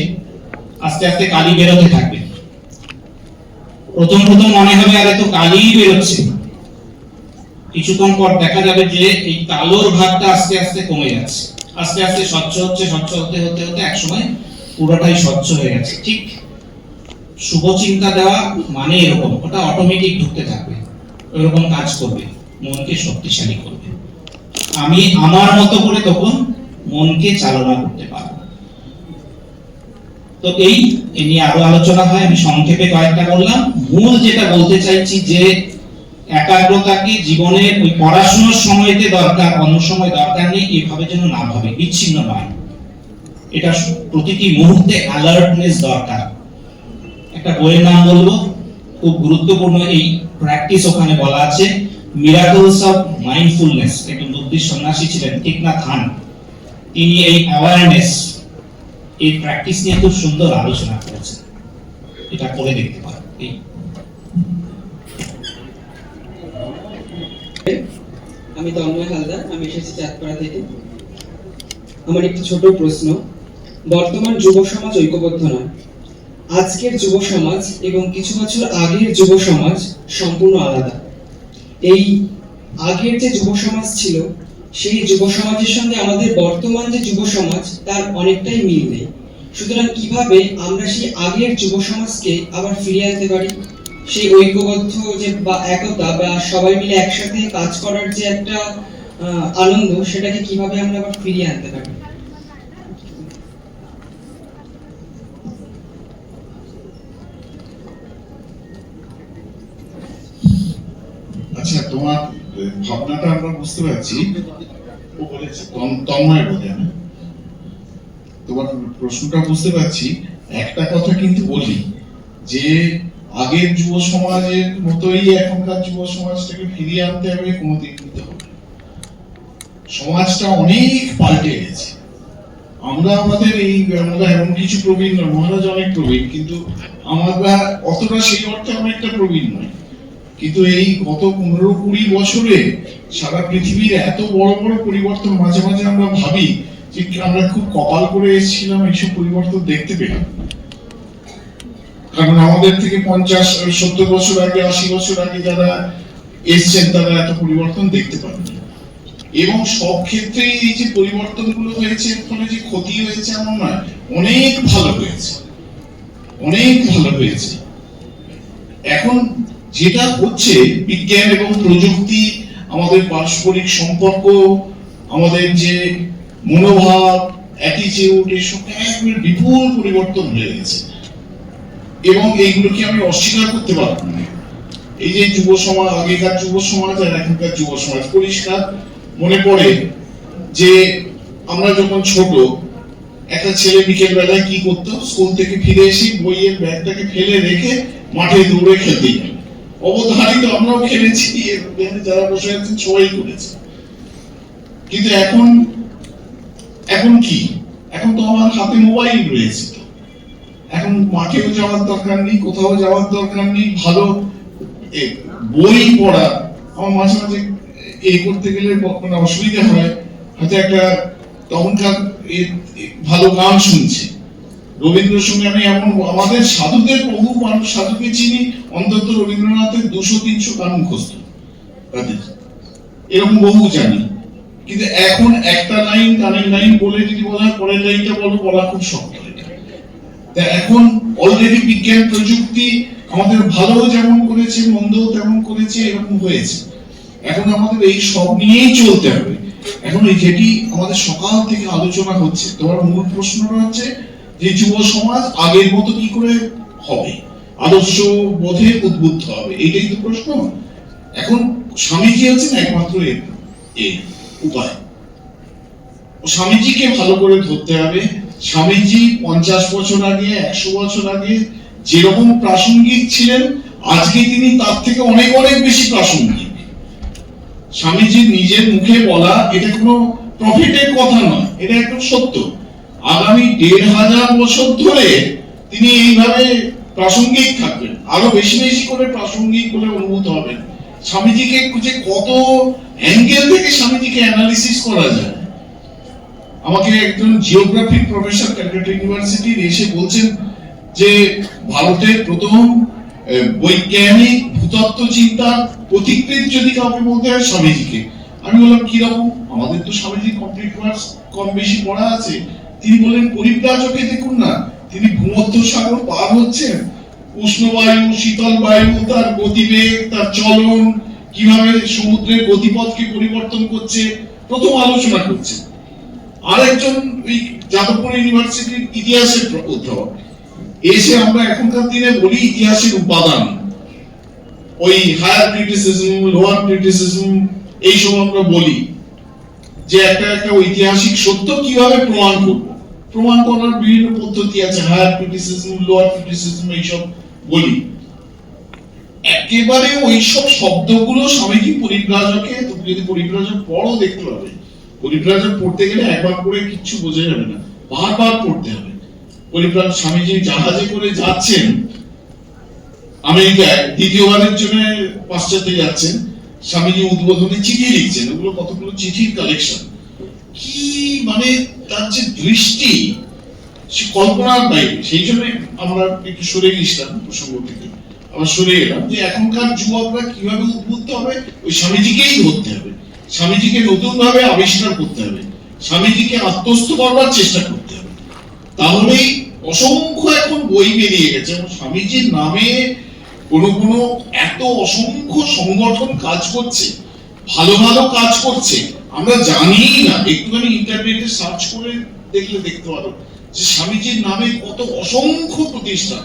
F: আস্তে আস্তে কালি বেরোতে থাকবে। প্রথম মনে হবে আরে তো কালি বেরোচ্ছে, কিছুক্ষণ পর দেখা যাবে যে এই কালোর ভাগটা আস্তে আস্তে কমে যাচ্ছে, আস্তে আস্তে স্বচ্ছ হতে হতে একসময় পুরোটাই স্বচ্ছ হয়ে গেছে। ঠিক শুভ চিন্তা দেওয়া মানে এরকম, ওটা অটোমেটিক ঢুকতে থাকবে, ওইরকম কাজ করবে, মনকে শক্তিশালী করবে। আমি আমার মতো করে তখন মনকে চালনা করতে পারবো। তো এই নিয়ে আরো আলোচনা হয়, আমি সংক্ষেপে কয়েকটা বললাম। মূল যেটা বলতে চাইছি যে একাগ্রতাকে জীবনের ওই পড়াশোনার সময়তে দরকার, অন্য সময় দরকার নেই, এভাবে যেন না ভাবে, বিচ্ছিন্ন নয়। এটা প্রতিটি মুহূর্তে অ্যালার্টনেস দরকার। একটা বইয়ের নাম বলবো, খুব গুরুত্বপূর্ণ এই প্র্যাকটিস, ওখানে বলা আছে মিরাকলস অফ মাইন্ডফুলনেস। একজন বুদ্ধিস্ট সন্ন্যাসী ছিলেন থিক নাথ হান, তিনি এই অ্যাওয়ারনেস, এই প্র্যাকটিস নিয়ে খুব সুন্দর আলোচনা করেছেন। এটা পড়ে দেখতে পারেন।
I: আমি তন্ময় হালদার, আমি এসেছি চাঁদপাড়া থেকে।
N: আমার একটি ছোট প্রশ্ন। বর্তমান যুব সমাজ ঐক্যবদ্ধ নয়। আজকের যুব সমাজ এবং কিছু বছর আগের যুব সমাজ সম্পূর্ণ আলাদা। এই আগের যে যুব সমাজ ছিল, সেই যুব সমাজের সঙ্গে আমাদের বর্তমান যে যুব সমাজ তার অনেকটাই মিল নেই। সুতরাং কিভাবে আমরা সেই আগের যুব সমাজকে আবার ফিরিয়ে আনতে পারি? সেই ঐক্যবদ্ধ যে বা একতা বা সবাই মিলে একসাথে কাজ করার যে একটা আনন্দ, সেটাকে কিভাবে আমরা আবার ফিরিয়ে আনতে পারি?
E: আচ্ছা, তোমার ভাবনাটা আমরা বুঝতে পারছি। ও বলেছে তন্ময় বোধে, তোমার প্রশ্নটা বুঝতে পারছি। একটা কথা কিন্তু বলি যে আগের যুব সমাজের মতোই এখনকার যুব সমাজটাকে ফিরিয়ে আনতে হবে, কোনোদিন নিতে হবে। সমাজটা অনেক পাল্টে গেছে। আমরা আমাদের আমরা এমন কিছু প্রবীণ নয়, মহারাজ অনেক প্রবীণ, কিন্তু আমরা অতটা সেই অর্থে অনেকটা প্রবীণ নয়। কিন্তু এই গত 15-20 বছরে সারা পৃথিবীর এত বড় বড় পরিবর্তন, মাঝে মাঝে আমরা ভাবি যে আমরা খুব কপাল করে এসেছিলাম এইসব পরিবর্তন দেখতে পেলাম। কারণ আমাদের থেকে 50-70 বছর আগে, 80 বছর আগে যারা এসছেন তারা এত পরিবর্তন দেখতে পাননি। এবং সব ক্ষেত্রে এই যে পরিবর্তনগুলো হয়েছে, ফলে যে ক্ষতি হয়েছে এমন নয়, অনেক ভালো হয়েছে, অনেক ভালো হয়েছে। এখন যেটা হচ্ছে, বিজ্ঞান এবং প্রযুক্তি, আমাদের পারস্পরিক সম্পর্ক, আমাদের যে মনোভাব, অ্যাটিটিউড, এসব একবার বিপুল পরিবর্তন হয়ে গেছে। এবং এইগুলোকে আমি অস্বীকার করতে পারবো না। এই যে যুব সমাজ, আগেকার যুব সমাজ আর এখনকার যুব সমাজ, পরিষ্কার মনে পড়ে যে আমরা যখন ছোট, একটা ছেলে বিকেল বেলায় কি করতো, স্কুল থেকে ফিরে এসে বইয়ের ব্যাগটাকে ফেলে রেখে মাঠে দৌড়ে খেলতেই গেল। অবধারিত আমরাও খেলেছি, যারা বসে আছেন সবাই করেছে। কিন্তু এখন কি? এখন তো আমার হাতে মোবাইল রয়েছে, এখন মাঠেও যাওয়ার দরকার নেই, কোথাও যাওয়ার দরকার নেই। ভালো বই পড়া, আমার মাঝে মাঝে এই করতে গেলে কোনো অসুবিধা হয়, হয়তো একটা তখনকার ভালো গান শুনছে। রবীন্দ্রসঙ্গীত আমি এমন, আমাদের সাধুদের, বহু মানুষ সাধুকে চিনি, অন্তত রবীন্দ্রনাথের 200-300 গান মুখস্থ তাদের, এরকম বহু জানি। কিন্তু এখন একটা লাইন, গানের লাইন বলে যদি বলা হয় পরের লাইনটা বলা খুব শক্ত। তা এখন অলরেডি বিজ্ঞান প্রযুক্তি আমাদের ভালো যেমন করেছে, মন্দও তেমন করেছে, এরকম হয়েছে। এখন আমাদের এই সব নিয়েই চলতে হবে। এখন যেটি আমাদের সকাল থেকে আলোচনা হচ্ছে, তোমার মূল প্রশ্নটা হচ্ছে যে যুব সমাজ আগের মতো কি করে হবে, আদর্শ বোধে উদ্বুদ্ধ হবে, এইটাই তো প্রশ্ন। এখন স্বামীজি হচ্ছেন একমাত্র এই উপায়। স্বামীজিকে ভালো করে ধরতে হবে। স্বামীজি 50 বছর আগে, 100 বছর আগে যেরকম প্রাসঙ্গিক ছিলেন, আজকে তিনি তার থেকে অনেক অনেক বেশি প্রাসঙ্গিক। স্বামীজি নিজের মুখে বলা, এটা কোনো প্রফিটের কথা নয়, এটা একদম সত্য। আগামী 1500 বছর ধরে তিনি এইভাবে প্রাসঙ্গিক থাকবেন, আরো বেশি বেশি করে প্রাসঙ্গিক বলে অনুভূত হবেন। স্বামীজিকে যে কত অ্যাঙ্গেল থেকে স্বামীজিকে অ্যানালিসিস করা যায়। আমাকে একজন জিওগ্রাফিক প্রফেসর ক্যালকাটা ইউনিভার্সিটির এসে বলছেন যে ভারতের প্রথম বৈজ্ঞানিক ভূতত্ত্ব চিন্তা পথিকৃৎ যদি কাউকে বলতে হয় স্বামীজিকে। আমি বললাম কিরকম? আমাদের তো স্বামীজি কমপ্লিট কোর্স কম বেশি পড়া আছে। তিনি বললেন পরিব্রাজকে দেখুন না, তিনি ভূমধ্য সাগর পার হচ্ছেন, উষ্ণ বায়ু, শীতল বায়ু, তার গতিবেগ, তার চলন, কিভাবে সমুদ্রের গতিপথকে পরিবর্তন করছে, প্রথম আলোচনা করছে। আরেকজন ওই যাদবপুর ইউনিভার্সিটির ইতিহাসের অধ্যাপক এসে, আমরা এখনকার দিনে বলি ইতিহাসের উপাদান, ওই হায়ার ক্রিটিসিজম, লোয়ার ক্রিটিসিজম, এইসব আমরা বলি যে একটা ঐতিহাসিক সত্য কিভাবে প্রমাণ করব। প্রমাণ করার বিভিন্ন পদ্ধতি আছে, হায়ার ক্রিটিসিজম, লোয়ার ক্রিটিসিজম, এইসব বলি। একেবারে ওইসব শব্দগুলো স্বামীজি পরিব্রাজকে, যদি পরিব্রাজক পড়ো দেখতে পাবে, পরিব্রাজক পড়তে গেলে একবার পড়ে কিচ্ছু বোঝা যাবে না, বারবার পড়তে হবে। পরিব্রাজক স্বামীজি জাহাজে করে যাচ্ছেন আমেরিকায়, দ্বিতীয়বারের জন্য পাশ্চাত্যে যাচ্ছেন। স্বামীজি উদ্বোধনী চিঠি লিখছেন, ওগুলো কতগুলো চিঠির কালেকশন। কি মানে তার যে দৃষ্টি, সে কল্পনার বাইরে। সেই জন্য আমরা একটু সরে গেছিলাম প্রসঙ্গ থেকে, আবার সরে এলাম যে এখনকার যুবকরা কিভাবে উদ্বুদ্ধ হবে, ওই স্বামীজিকেই ধরতে হবে, স্বামীজিকে নতুন ভাবে আবিষ্কার করতে হবে, স্বামীজিকে আত্মস্থ করবার চেষ্টা করতে হবে। তাহলেই অসংখ্য এখন বই বেরিয়ে গেছে এবং স্বামীজির নামে কোনো এত অসংখ্য সংগঠন কাজ করছে, ভালো ভালো কাজ করছে, আমরা জানি না। একটুখানি ইন্টারনেটে সার্চ করে দেখলে দেখতে পারো যে স্বামীজির নামে কত অসংখ্য প্রতিষ্ঠান,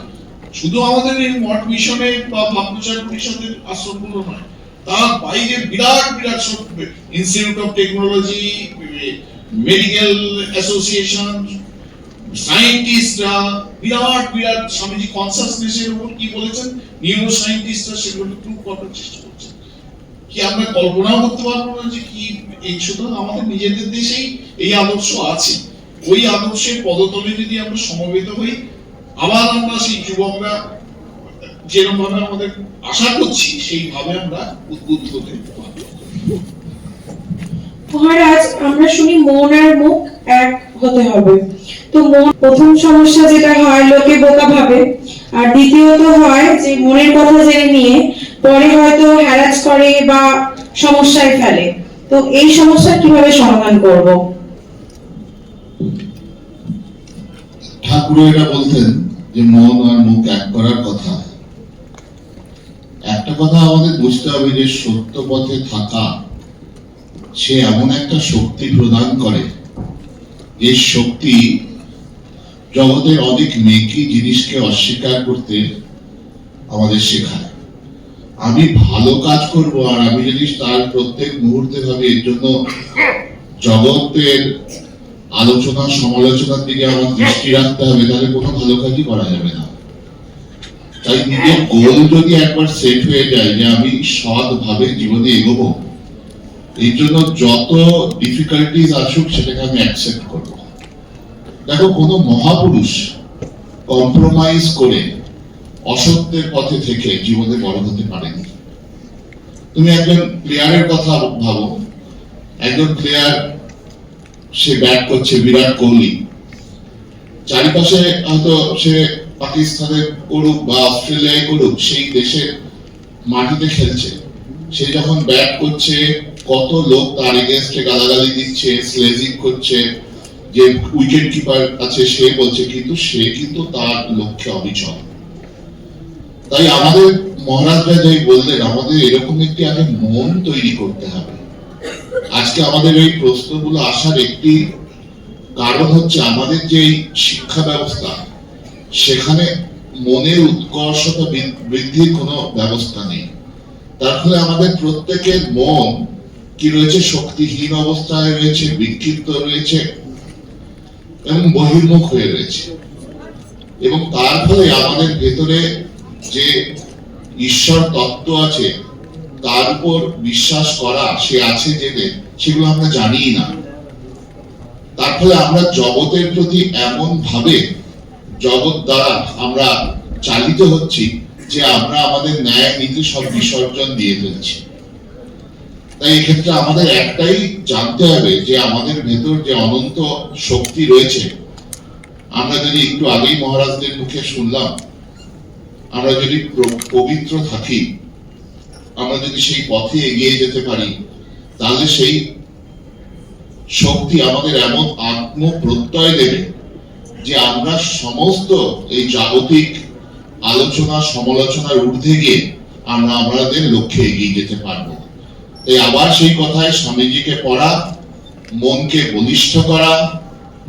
E: শুধু আমাদের এই মঠ মিশনের বা ভাবপ্রচার পরিষদের আশ্রমগুলো নয়, তার বাইরে বিরাট বিরাট সব institute of technology, medical association, সায়েন্টিস্টরা, বিরাট বিরাট স্বামীজি কনসাসনেসের উপর কি বলেছেন, নিউরো সায়েন্টিস্টরা সেগুলো প্রুভ করার চেষ্টা করছেন। কি আমরা কল্পনাও করতে পারবো না যে কি এই শুধু আমাদের নিজেদের দেশেই এই আদর্শ আছে। ওই আদর্শের পদতলে যদি আমরা সমবেত হই, আবার আমরা সেই যুবকরা যেরকম ভাবে আমাদের আশা করছি সেইভাবে আমরা উদ্বুদ্ধ হতে পারবো।
O: মহারাজ, আমরা শুনি মন আর মুখ এক হতে হবে। তো মন, প্রথম সমস্যা যেটা হয় লোকে বোকা ভাবে, আর দ্বিতীয়ত হয় যে মনের কথা জেনে নিয়ে পরে হয়তো হ্যারাস করে বা সমস্যায় ফেলে। তো এই সমস্যা কিভাবে সমাধান করব?
H: ঠাকুর এটা বলতেন যে মন আর মুখ এক করার কথা। একটা কথা আমাদের বুঝতে হবে যে সত্য পথে থাকা সে এমন একটা শক্তি প্রদান করে, যে শক্তি জগতের অনেক মেকি জিনিসকে অস্বীকার করতে আমাদের শেখায়। আমি ভালো কাজ করব আর আমি যদি তার প্রত্যেক মুহূর্তে ভাবি এর জন্য জগতের আলোচনা সমালোচনার দিকে আমার দৃষ্টি রাখতে হবে, তাহলে কোনো ভালো কাজই করা যাবে না। তাই নিজের গোল যদি একবার সেট হয়ে যায় যে আমি সৎ ভাবে জীবনে এগোবো, এই জন্য যত ডিফিকাল্টিজ আসুক সেটাকে আমি অ্যাকসেপ্ট করব। দেখো, কোনো মহাপুরুষ কম্প্রোমাইজ করে অসত্যের পথে থেকে জীবনে বড় হতে পারেনি। তুমি একজন প্লেয়ারের কথা ভাবো, একজন প্লেয়ার সে ব্যাট করছে, বিরাট কোহলি, চারিপাশে হয়তো সে পাকিস্তানে করুক বা অস্ট্রেলিয়ায় করুক, সেই দেশের মাটিতে খেলছে, সে যখন ব্যাট করছে কত লোক তার এগেইনস্টে গালাগালি দিচ্ছে, স্লেজিং করছে, যে উইকেট কিপার আছে সে বলছে, কিন্তু সে কিন্তু তার লক্ষ্যে অবিচল। তাই আমাদের মহারাজরা যাই বললেন, আমাদের এরকম একটি আগে মন তৈরি করতে হবে। আজকে আমাদের এই প্রশ্নগুলো আসার একটি কারণ হচ্ছে আমাদের যে শিক্ষা ব্যবস্থা, সেখানে মনের উৎকর্ষতা বৃদ্ধির কোনো ব্যবস্থা নেই। তার ফলে আমাদের প্রত্যেকের মন কি রয়েছে, শক্তিহীন অবস্থায় রয়েছে, বিক্ষিপ্ত রয়েছে এবং বহির্মুখ হয়ে রয়েছে। এবং তার ফলে আমাদের ভেতরে যে ঈশ্বর তত্ত্ব আছে তার উপর বিশ্বাস করা, সে আছে জেনে সেগুলো আমরা জানিই না। তার ফলে আমরা জগতের প্রতি এমন ভাবে জগৎ দ্বারা আমরা চালিত হচ্ছি যে আমরা আমাদের ন্যায় নীতি সব বিসর্জন দিয়ে ফেলছি। তাই এক্ষেত্রে আমাদের একটাই জানতে হবে যে আমাদের ভেতর যে অনন্ত শক্তি রয়েছে, আমরা যদি একটু আগেই মহারাজদের মুখে শুনলাম, আমরা যদি পবিত্র থাকি, আমরা যদি সেই পথে এগিয়ে যেতে পারি, তাহলে সেই শক্তি আমাদের এমন আত্মপ্রত্যয় দেবে যে আমরা সমস্ত এই জাগতিক আলোচনা সমালোচনার ঊর্ধ্বে গিয়ে আমরা আমাদের লক্ষ্যে এগিয়ে যেতে পারবো। তাই আবার সেই কথায় স্বামীজিকে পড়া, মনকে বলিষ্ঠ করা,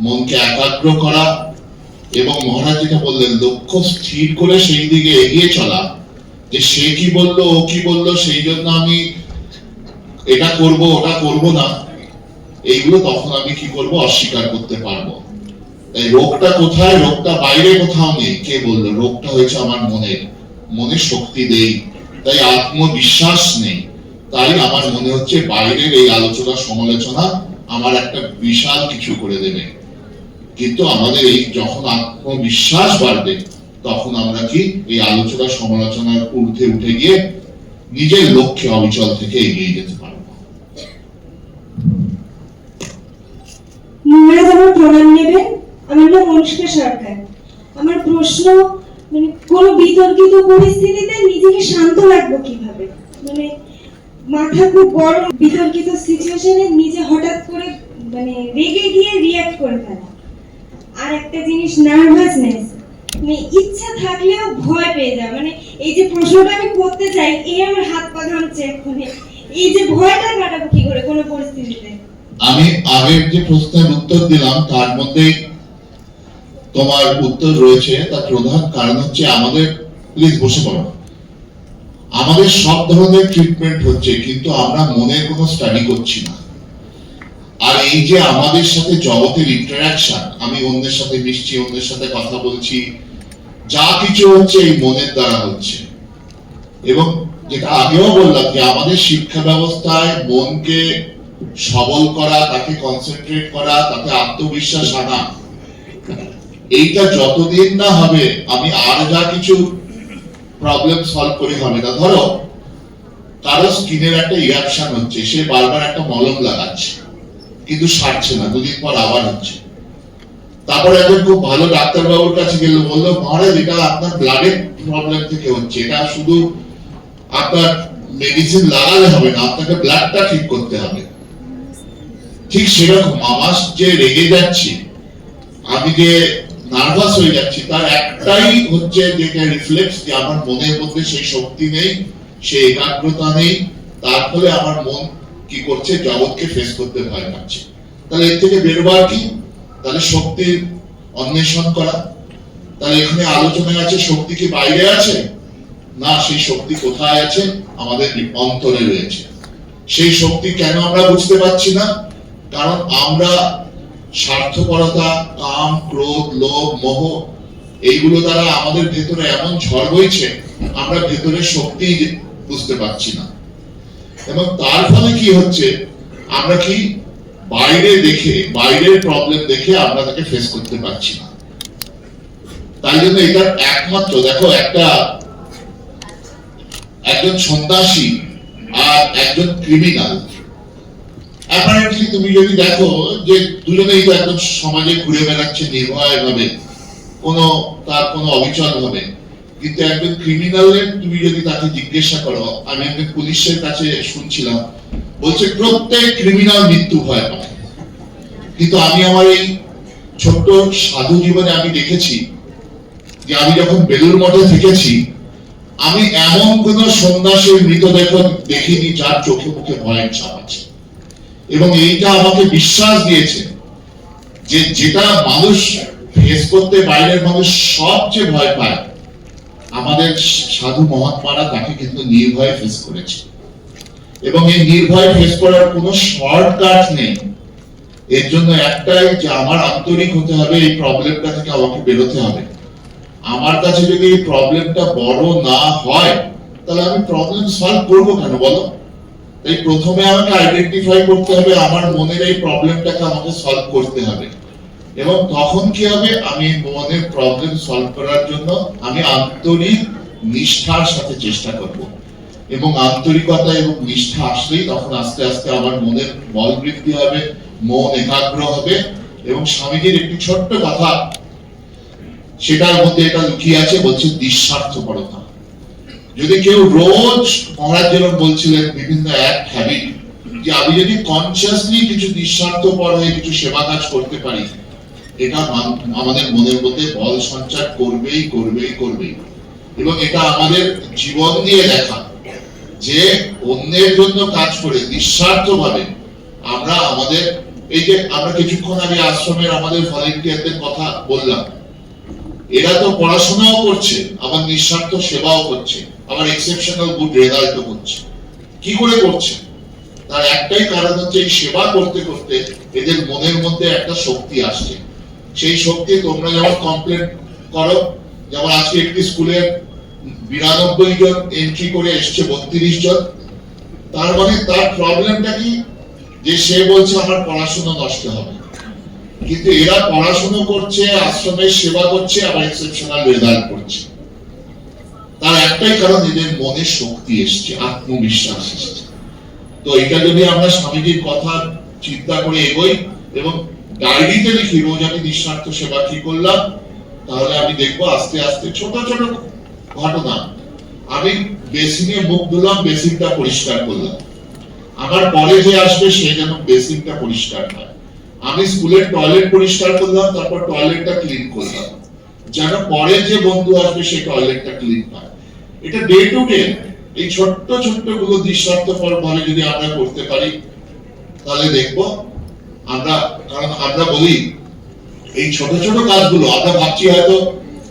H: মনকে একাগ্র করা, এবং মহারাজ যেটা বললেন লক্ষ্য স্থির করে সেই দিকে এগিয়ে চলা, যে সে কি বললো ও কি বললো সেই জন্য আমি এটা করব ওটা করব না, এইগুলো তখন আমি কি করব, অস্বীকার করতে পারবো। তাই রোগটা কোথায়, রোগটা বাইরে কোথাও নেই। কে বললো? রোগটা হয়েছে আমার মনের শক্তি নেই, তাই আত্মবিশ্বাস নেই। তাই আমার মনে হচ্ছে বাইরের এই আলোচনা সমালোচনা আমার একটা বিশাল কিছু করে দেবে। কিন্তু আমাদের এই যখন আত্মবিশ্বাস বাড়বে, তখন আমরা কি এই আলোচনা সমালোচনার ঊর্ধ্বে উঠে গিয়ে নিজের লক্ষ্যে অবিচল থেকে এগিয়ে যেতে পারবো।
O: মহারাজ আমার প্রণাম নেবেন। আমার নাম অনুষ্কা সরকার। আমার প্রশ্ন, মানে কোনো বিতর্কিত পরিস্থিতিতে নিজেকে শান্ত রাখবো কিভাবে? মানে মাথা খুব গরম, বিতর্কিত সিচুয়েশনে নিজে হঠাৎ করে মানে রেগে গিয়ে রিঅ্যাক্ট করে ফেলা। আর একটা জিনিস, নার্ভাসনেস, মানে ইচ্ছা থাকলেও ভয় পেয়ে যাওয়া। মানে এই যে প্রশ্নটা আমি করতে চাই, এই আমার হাত পা ঘামছে এক্ষুনি। এই যে ভয়টা কাটাবো কি করে কোনো পরিস্থিতিতে?
C: আমি আগের যে প্রশ্নের উত্তর দিলাম তার মধ্যে তোমার উত্তর রয়েছে। তার প্রধান কারণ হচ্ছে আমাদের, প্লিজ বসে পড়ো, আমাদের সব ধরনের ট্রিটমেন্ট হচ্ছে কিন্তু আমরা মনের কোনো স্টাডি করছি না। আর এই যে আমাদের সাথে জগতের ইন্টারাকশন, আমি অন্যের সাথে মিশছি, অন্যের সাথে কথা বলছি, যা কিছু হচ্ছে এই মনের দ্বারা হচ্ছে। এবং যেটা আগেও বললাম যে আমাদের শিক্ষা ব্যবস্থায় মনকে সবল করা, তাকে কনসেন্ট্রেট করা, তাতে আত্মবিশ্বাস আনা, এইটা যতদিন না হবে আমি আর যা কিছু প্রবলেম সলভ করে হবে না। ধরো কারো স্কিনের একটা রিঅ্যাকশন হচ্ছে, সে বারবার একটা মলম লাগাচ্ছে কিন্তু সারছে না, দুদিন পর আবার হচ্ছে। তারপরে একজন খুব ভালো ডাক্তারবাবুর কাছে গেল, বললো মহারাজ এটা আপনার ব্লাডের প্রবলেম থেকে হচ্ছে, এটা শুধু আপনার মেডিসিন লাগালে হবে না, আপনাকে ব্লাডটা ঠিক করতে হবে। ঠিক সেরকম আমার যে রেগে যাচ্ছি, আমি যে নার্ভাস হয়ে যাচ্ছি, তার একটাই হচ্ছে যেটা রিফ্লেক্স, যে আমার মনের মধ্যে সেই শক্তি নেই, সেই একাগ্রতা নেই। তার ফলে আমার মন কি করছে, জগৎকে ফেস করতে ভয় পাচ্ছে। তাহলে এর থেকে বেরোবার কি? তাহলে শক্তির অন্বেষণ করা। তাহলে এখানে আলোচনায় আছে শক্তি কি বাইরে আছে? না, সেই শক্তি কোথায় আছে? আমাদের অন্তরে রয়েছে। সেই শক্তি কেন আমরা বুঝতে পারছি না? কারণ আমরা স্বার্থপরতা, কাম, ক্রোধ, লোভ, মোহ, এইগুলো দ্বারা আমাদের ভেতরে এমন ঝড় বইছে, আমরা ভেতরের শক্তি বুঝতে পারছি না। এবং তার ফলে কি হচ্ছে, আমরা কি বাইরে দেখে, বাইরের প্রবলেম দেখে আমরা তাকে ফেস করতে পারছি না। তাই জন্য এটার একমাত্র, দেখো একজন সন্ত্রাসী আর একজন ক্রিমিনাল, অ্যাপারেন্টলি তুমি যদি দেখো যে দুজনেই তো একদম সমাজে ঘুরে বেড়াচ্ছে নির্ভয় ভাবে, তার কোনো অবিচল ভাবে। কিন্তু একজন ক্রিমিনালের তুমি যদি তাকে জিজ্ঞাসা করো, আমি একজন পুলিশের কাছে শুনছিলাম, বলছে প্রত্যেক ক্রিমিনাল মৃত্যু ভয় পায়। কিন্তু আমি আমার এই ছোট্ট সাধু জীবনে আমি দেখেছি যে আমি যখন বেলুড় মঠে থেকেছি, আমি এমন কোন সন্ন্যাসীর মৃতদেহ দেখিনি যার চোখে মুখে ভয়ের ছাপ আছে। এবং এইটা আমাকে বিশ্বাস দিয়েছে যে যেটা মানুষ ফেস করতে বাইরের মানুষ সবচেয়ে ভয় পায়, আমাদের সাধু মহাত্মারা তাকে কিন্তু নির্ভয়ে ফেস করেছে। এবং এই নির্ভয়ে ফেস করার কোনো শর্টকাট নেই। এর জন্য একটাই, যে আমার আন্তরিক হতে হবে, এই প্রবলেমটা থেকে আমাকে বেরোতে হবে। আমার কাছে যদি এই প্রবলেমটা বড় না হয়, তাহলে আমি প্রবলেম সলভ করবো কেন বলো? তাই প্রথমে আমাকে আইডেন্টিফাই করতে হবে আমার মনের এই প্রবলেমটাকে আমাকে সলভ করতে হবে। এবং তখন কি হবে, আমি মনের প্রবলেম সলভ করার জন্য আমি আন্তরিক নিষ্ঠার সাথে চেষ্টা করব। এবং আন্তরিকতা এবং নিষ্ঠা আসলেই তখন আস্তে আস্তে আমার মনের বল বৃদ্ধি হবে, মন একাগ্র হবে। এবং স্বামীজির একটি ছোট্ট কথা, সেটার মধ্যে এটা লুকিয়ে আছে, বলছে নিঃস্বার্থপরতা। যদি কেউ রোজ, মহারাজ যেরকম বলছিলেন, বিভিন্ন অ্যাক্ট, হ্যাবিট, যে আমি যদি কনসিয়াসলি কিছু নিঃস্বার্থপর হয়ে কিছু সেবা কাজ করতে পারি, এটা আমাদের মনের মধ্যে বল সঞ্চার করবেই করবেই করবেই। এবং এটা আমাদের জীবন দিয়ে দেখা, যে অন্যের জন্য কাজ করে নিঃস্বার্থভাবে আমরা আমাদের, এই যে আমরা কিছুক্ষণ আগে আশ্রমের আমাদের ভলেন্টিয়ারদের কথা বললাম, এরা তো পড়াশোনাও করছে, আবার নিঃস্বার্থ সেবাও করছে, আবার এক্সেপশনাল গুড রেজাল্টও করছে। কি করে করছে? তার একটাই কারণ হচ্ছে, এই সেবা করতে করতে এদের মনের মধ্যে একটা শক্তি আসছে। সেই শক্তি তোমরা যেমন কমপ্লেন করো, যেমন আজকে একটি স্কুলের 92 জন এন্ট্রি করে এসছে 32 জন, তার মানে তার প্রবলেমটা কি, যে সে বলছে আমার পড়াশোনা নষ্ট হবে। কিন্তু এরা পড়াশোনা করছে, আশ্রমের সেবা করছে, আবার এক্সেপশনাল রেজাল্ট করছে। তার একটাই কারণ, এদের মনে শক্তি এসছে, আত্মবিশ্বাস এসছে। তো এটা যদি আমরা স্বামীজির কথা চিন্তা করে এগোই এবং ডায়েরিতে লিখি রোজ আমি নিঃস্বার্থ সেবা কি করলাম, তাহলে আমি দেখবো আস্তে আস্তে ছোট ছোট ঘটনা। আমি বেসিনে মুখ ধুলাম, বেসিনটা পরিষ্কার করলাম, আমার পরে যে আসবে সে যেন বেসিনটা পরিষ্কার হয়। আমি স্কুলের টয়লেট পরিষ্কার করলাম, তারপর টয়লেটটা ক্লিন করলাম, যেন পরে যে বন্ধু আসবে সে টয়লেটটা ক্লিন হয়। এটা ডে টু ডে এই ছোট্ট ছোট্ট গুলো নিঃস্বার্থপর ভাবে যদি আমরা করতে পারি, তাহলে দেখবো আমরা, কারণ আমরা বলি এই ছোট ছোট কাজগুলো আমরা ভাবছি হয়তো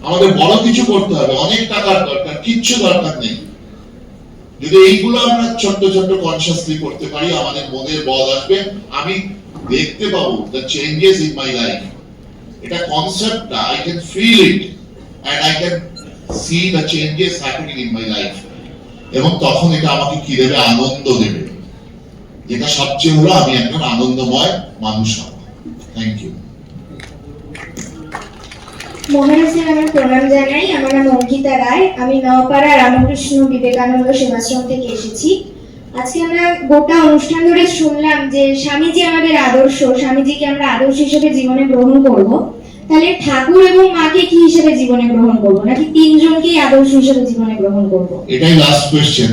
C: আমাদের বড় কিছু করতে হবে, অনেক টাকার দরকার, কিচ্ছু দরকার নেই। যদি এইগুলো আমরা ছোট্ট ছোট্ট কনসিয়াসলি করতে পারি, আমাদের মনের বল আসবে, আমি দেখতে পাবো the changes in my life. এটা কনসেপ্টটা I can feel it and I can see the changes happening in my life. এবং তখন এটা আমাকে কি দেবে? আনন্দ দেবে, যেটা সবচেয়ে হলো আমি একজন আনন্দময় মানুষ হব। Thank you.
P: মহারাজের আমার প্রণাম জানাই। আমার নাম অঙ্কিতা রায়, আমি নওপাড়া রামকৃষ্ণ বিবেকানন্দ সেবাশ্রম থেকে এসেছি। আজকে আমরা গোটা অনুষ্ঠান ধরে শুনলাম যে স্বামীজি আমাদের আদর্শ, স্বামীজিকে আমরা আদর্শ হিসেবে জীবনে গ্রহণ করব। তাহলে ঠাকুর এবং মাকে কি হিসেবে জীবনে গ্রহণ করব, নাকি তিনজনকেই আদর্শ হিসেবে জীবনে গ্রহণ করব?
C: এটাই লাস্ট কোশ্চেন।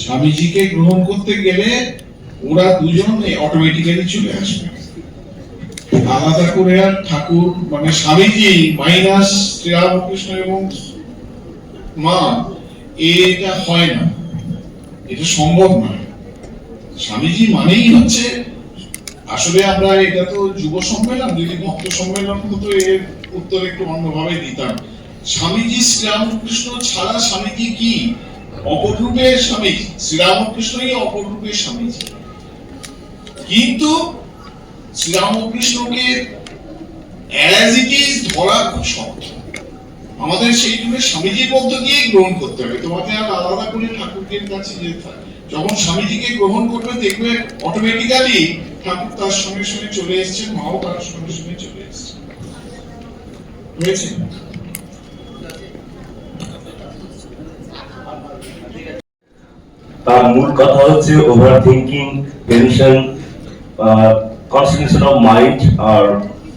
E: স্বামীজিকে গ্রহণ করতে গেলে ওরা দুজন অটোমেটিক্যালি চলে আসবে, আলাদা করে আর ঠাকুর মানে স্বামীজি মাইনাস শ্রীরামকৃষ্ণ এবং মা, এটা হয় না, এটা সম্ভব নয়। স্বামীজি মানেই হচ্ছে, আসলে আমরা এটা তো যুব সম্মেলন, যদি ভক্ত সম্মেলন হতো এর উত্তর একটু অন্যভাবে দিতাম। স্বামীজি শ্রীরামকৃষ্ণ ছাড়া স্বামীজি কি? অপরূপের স্বামীজি, শ্রীরামকৃষ্ণই অপরূপের স্বামীজি। কিন্তু শ্রীরামকৃষ্ণকে অ্যাজ ইট ইজ ধরা খুব শক্ত, আমাদের সেই জন্য স্বামীজির মধ্য দিয়েই গ্রহণ করতে হবে। তোমাকে আর আলাদা করে ঠাকুরের কাছে যেতে হয়। যখন স্বামীজিকে গ্রহণ করবে দেখবে অটোমেটিক্যালি ঠাকুর তার সঙ্গে সঙ্গে চলে এসেছেন, মাও তার সঙ্গে সঙ্গে চলে এসেছেন। হয়েছে?
J: তার মূল কথা হচ্ছে over thinking, tension, concentration of mind আর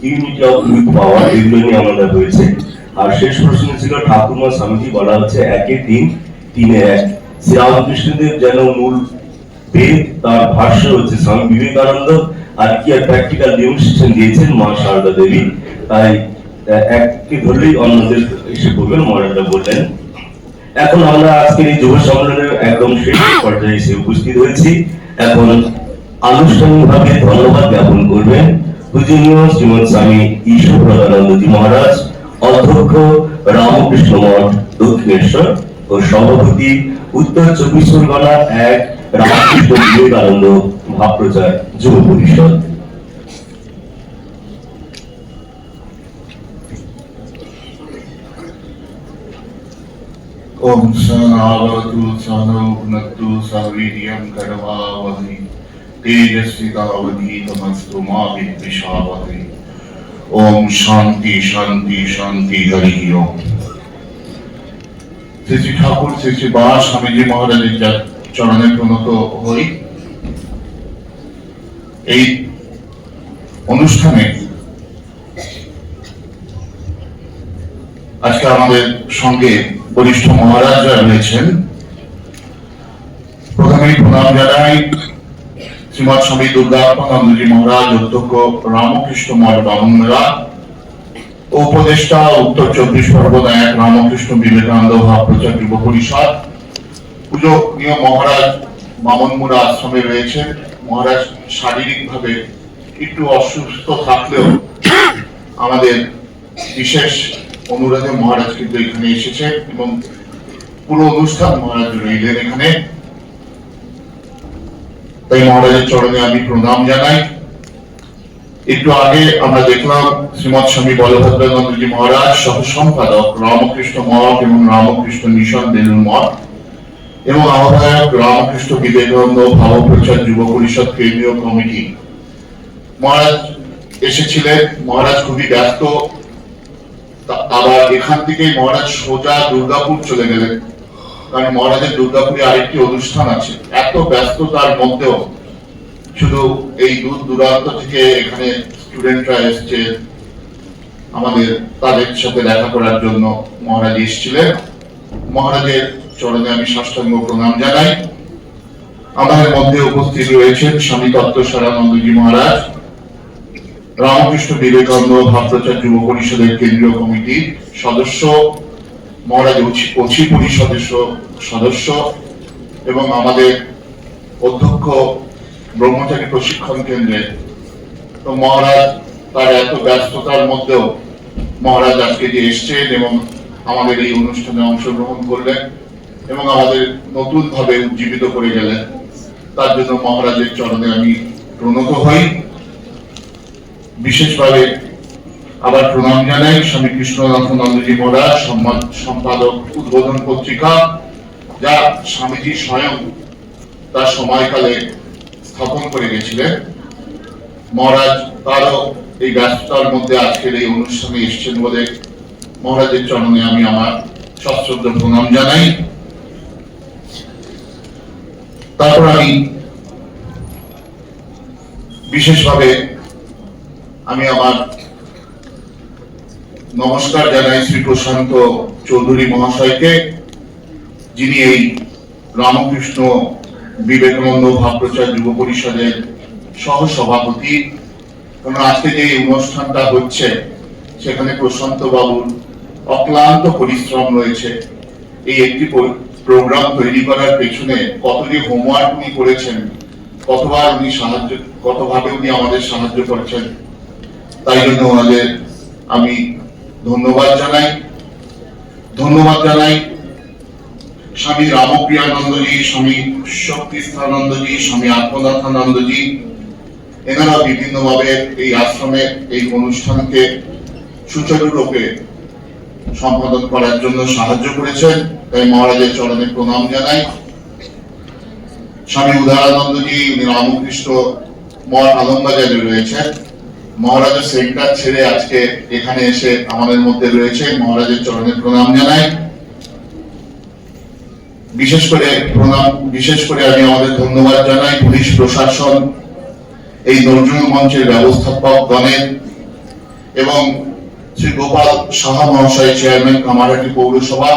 J: ইউনিটি অফ উইথ পাওয়ার, এগুলো নিয়ে আমাদের হয়েছে। আর শেষ প্রশ্ন ছিল ঠাকুরমা স্বামীজি, বলা হচ্ছে একে তিন, তিনে এক। শ্রীরামকৃষ্ণদেব যেন মূল বেদ, তার ভাষ্য হচ্ছে স্বামী বিবেকানন্দ, আর কি আর প্র্যাকটিক্যাল ডেমনস্ট্রেশন দিয়েছেন মা সারদা দেবী। তাই এককে ধরলেই অন্যদের এসে বলবেন, মহারাজরা বললেন। এখন আমরা আজকের এই যুব সম্মেলনের একদম শেষ পর্যায়ে এসে উপস্থিত হয়েছি। এখন আনুষ্ঠানিকভাবে ধন্যবাদ জ্ঞাপন করবেন পূজনীয় শ্রীমৎ স্বামী ঈশ্বরপ্রদানন্দজি মহারাজ, অধ্যক্ষ রামকৃষ্ণ মঠ দক্ষিণেশ্বর ও সভাপতি উত্তর 24 পরগনা 1 রামকৃষ্ণ বিবেকানন্দ ভাবপ্রচার যুব পরিষদ।
C: ओम सहनावतु सहनौ भुनक्तु सह वीर्यं करवावहै तेजस्विनावधीतमस्तु मा विद्विषावहै। ओम शांति शांति शांति हरि ओम। শ্রী ঠাকুর শ্রী বা স্বামীজি মহারাজের চরণে প্রণত হই। এই অনুষ্ঠানে আজকে আমাদের সঙ্গে বরিষ্ঠ মহারাজরা রয়েছেন। প্রথমেই প্রণাম জানাই শ্রীমৎ স্বামী দুর্গাত্মানন্দজি মহারাজ, অধ্যক্ষ রামকৃষ্ণ মঠ বামুনরা, উপদেষ্টা উত্তর 24 পরগনা 1 রামকৃষ্ণ বিবেকানন্দ ভাবপ্রচার যুব পরিষদ। পূজনীয় মহারাজ বামনমুড়া আশ্রমে রয়েছেন। মহারাজ শারীরিকভাবে একটু অসুস্থ থাকলেও আমাদের বিশেষ অনুরোধে মহারাজ কিন্তু এখানে এসেছেন এবং পুরো অনুষ্ঠান মহারাজ রইলেন এখানে। তাই মহারাজের চরণে আমি প্রণাম জানাই। একটু আগে আমরা দেখলাম শ্রীমৎ স্বামী বলভদ্রানন্দজি মহারাজ, সহ সম্পাদক রামকৃষ্ণ মঠ এবং রামকৃষ্ণ মিশন বেলুড় মঠ, এবং আহ্বায়ক রামকৃষ্ণ বিবেকানন্দ ভাবপ্রচার যুব পরিষদ কেন্দ্রীয় কমিটি। মহারাজ এসেছিলেন। মহারাজ খুবই ব্যস্ত, আবার এখান থেকে মহারাজ সোজা দুর্গাপুর চলে গেলেন। কারণ মহারাজের দুর্গাপুরে আরেকটি অনুষ্ঠান আছে, এত ব্যস্ততার মধ্যেও শুধু এই দূর দূরান্ত থেকে এখানে স্টুডেন্টরা এসছে আমাদের তাদের সাথে দেখা করার জন্য মহারাজ এসেছিলেন। মহারাজের চরণে আমি সাষ্টাঙ্গ প্রণাম জানাই। আমাদের মধ্যে উপস্থিত রয়েছেন স্বামী তত্ত্বসারানন্দজি মহারাজ, রামকৃষ্ণ বিবেকানন্দ ভাবপ্রচার যুব পরিষদের কেন্দ্রীয় কমিটির সদস্য, মহারাজ অচি পরিষদের সদস্য এবং আমাদের অধ্যক্ষ ব্রহ্মচারী প্রশিক্ষণ কেন্দ্রের। তো মহারাজ তার এত ব্যস্ততার মধ্যেও মহারাজ আজকে যে এসছেন এবং আমাদের এই অনুষ্ঠানে অংশগ্রহণ করলেন এবং আমাদের নতুন ভাবে উজ্জীবিত করে গেলেন, তার জন্য মহারাজের চরণে আমি প্রণত হই। বিশেষভাবে আবার প্রণাম জানাই স্বামী কৃষ্ণনাথনন্দজি মহারাজ, সম্পাদক উদ্বোধন পত্রিকা, যা স্বামীজি স্বয়ং তার সময়কালে স্থাপন করে গেছিলেন। মহারাজ তারও এই ব্যস্ততার মধ্যে আজকের এই অনুষ্ঠানে এসেছেন বলে মহারাজের চরণে আমি আমার সশ্রদ্ধ প্রণাম জানাই। তারপর আমি বিশেষভাবে আমার নমস্কার জানাই শ্রী প্রশান্ত চৌধুরী মহাশয়কে, যিনি এই রামকৃষ্ণ বিবেকানন্দ ভাবপ্রচার যুব পরিষদের সহ সভাপতি। কারণ আজকে যে অনুষ্ঠানটা হচ্ছে সেখানে প্রশান্ত বাবুর অক্লান্ত পরিশ্রম রয়েছে। এই একটি প্রোগ্রাম তৈরি করার পেছনে কত যে হোমওয়ার্ক উনি করেছেন, কতভাবে উনি আমাদের সাহায্য করেছেন, তাই জন্য ওনাদের আমি ধন্যবাদ জানাই। স্বামী রামপ্রিয়ানন্দজি, স্বামী শক্তিস্থানন্দজি, স্বামী আত্মনাথানন্দজি, এনারা বিভিন্নভাবে এই আশ্রমের এই অনুষ্ঠানকে সুচারুরূপে সম্পাদন করার জন্য সাহায্য করেছেন, তাই মহারাজের চরণে প্রণাম জানাই। স্বামী উদারানন্দজি, উনি রামকৃষ্ণ মঠ আলমবাজারে রয়েছেন। মহারাজের সেন্টার ছেড়ে আজকে এখানে এসে আমাদের মধ্যে রয়েছে, মহারাজের চরণে প্রণাম জানাই। বিশেষ করে আমি আমাদের ধন্যবাদ জানাই পুলিশ প্রশাসন, এই নজরুল মঞ্চের ব্যবস্থাপক গণের এবং শ্রী গোপাল সাহা মহাশয়, চেয়ারম্যান কামারহাটি পৌরসভা,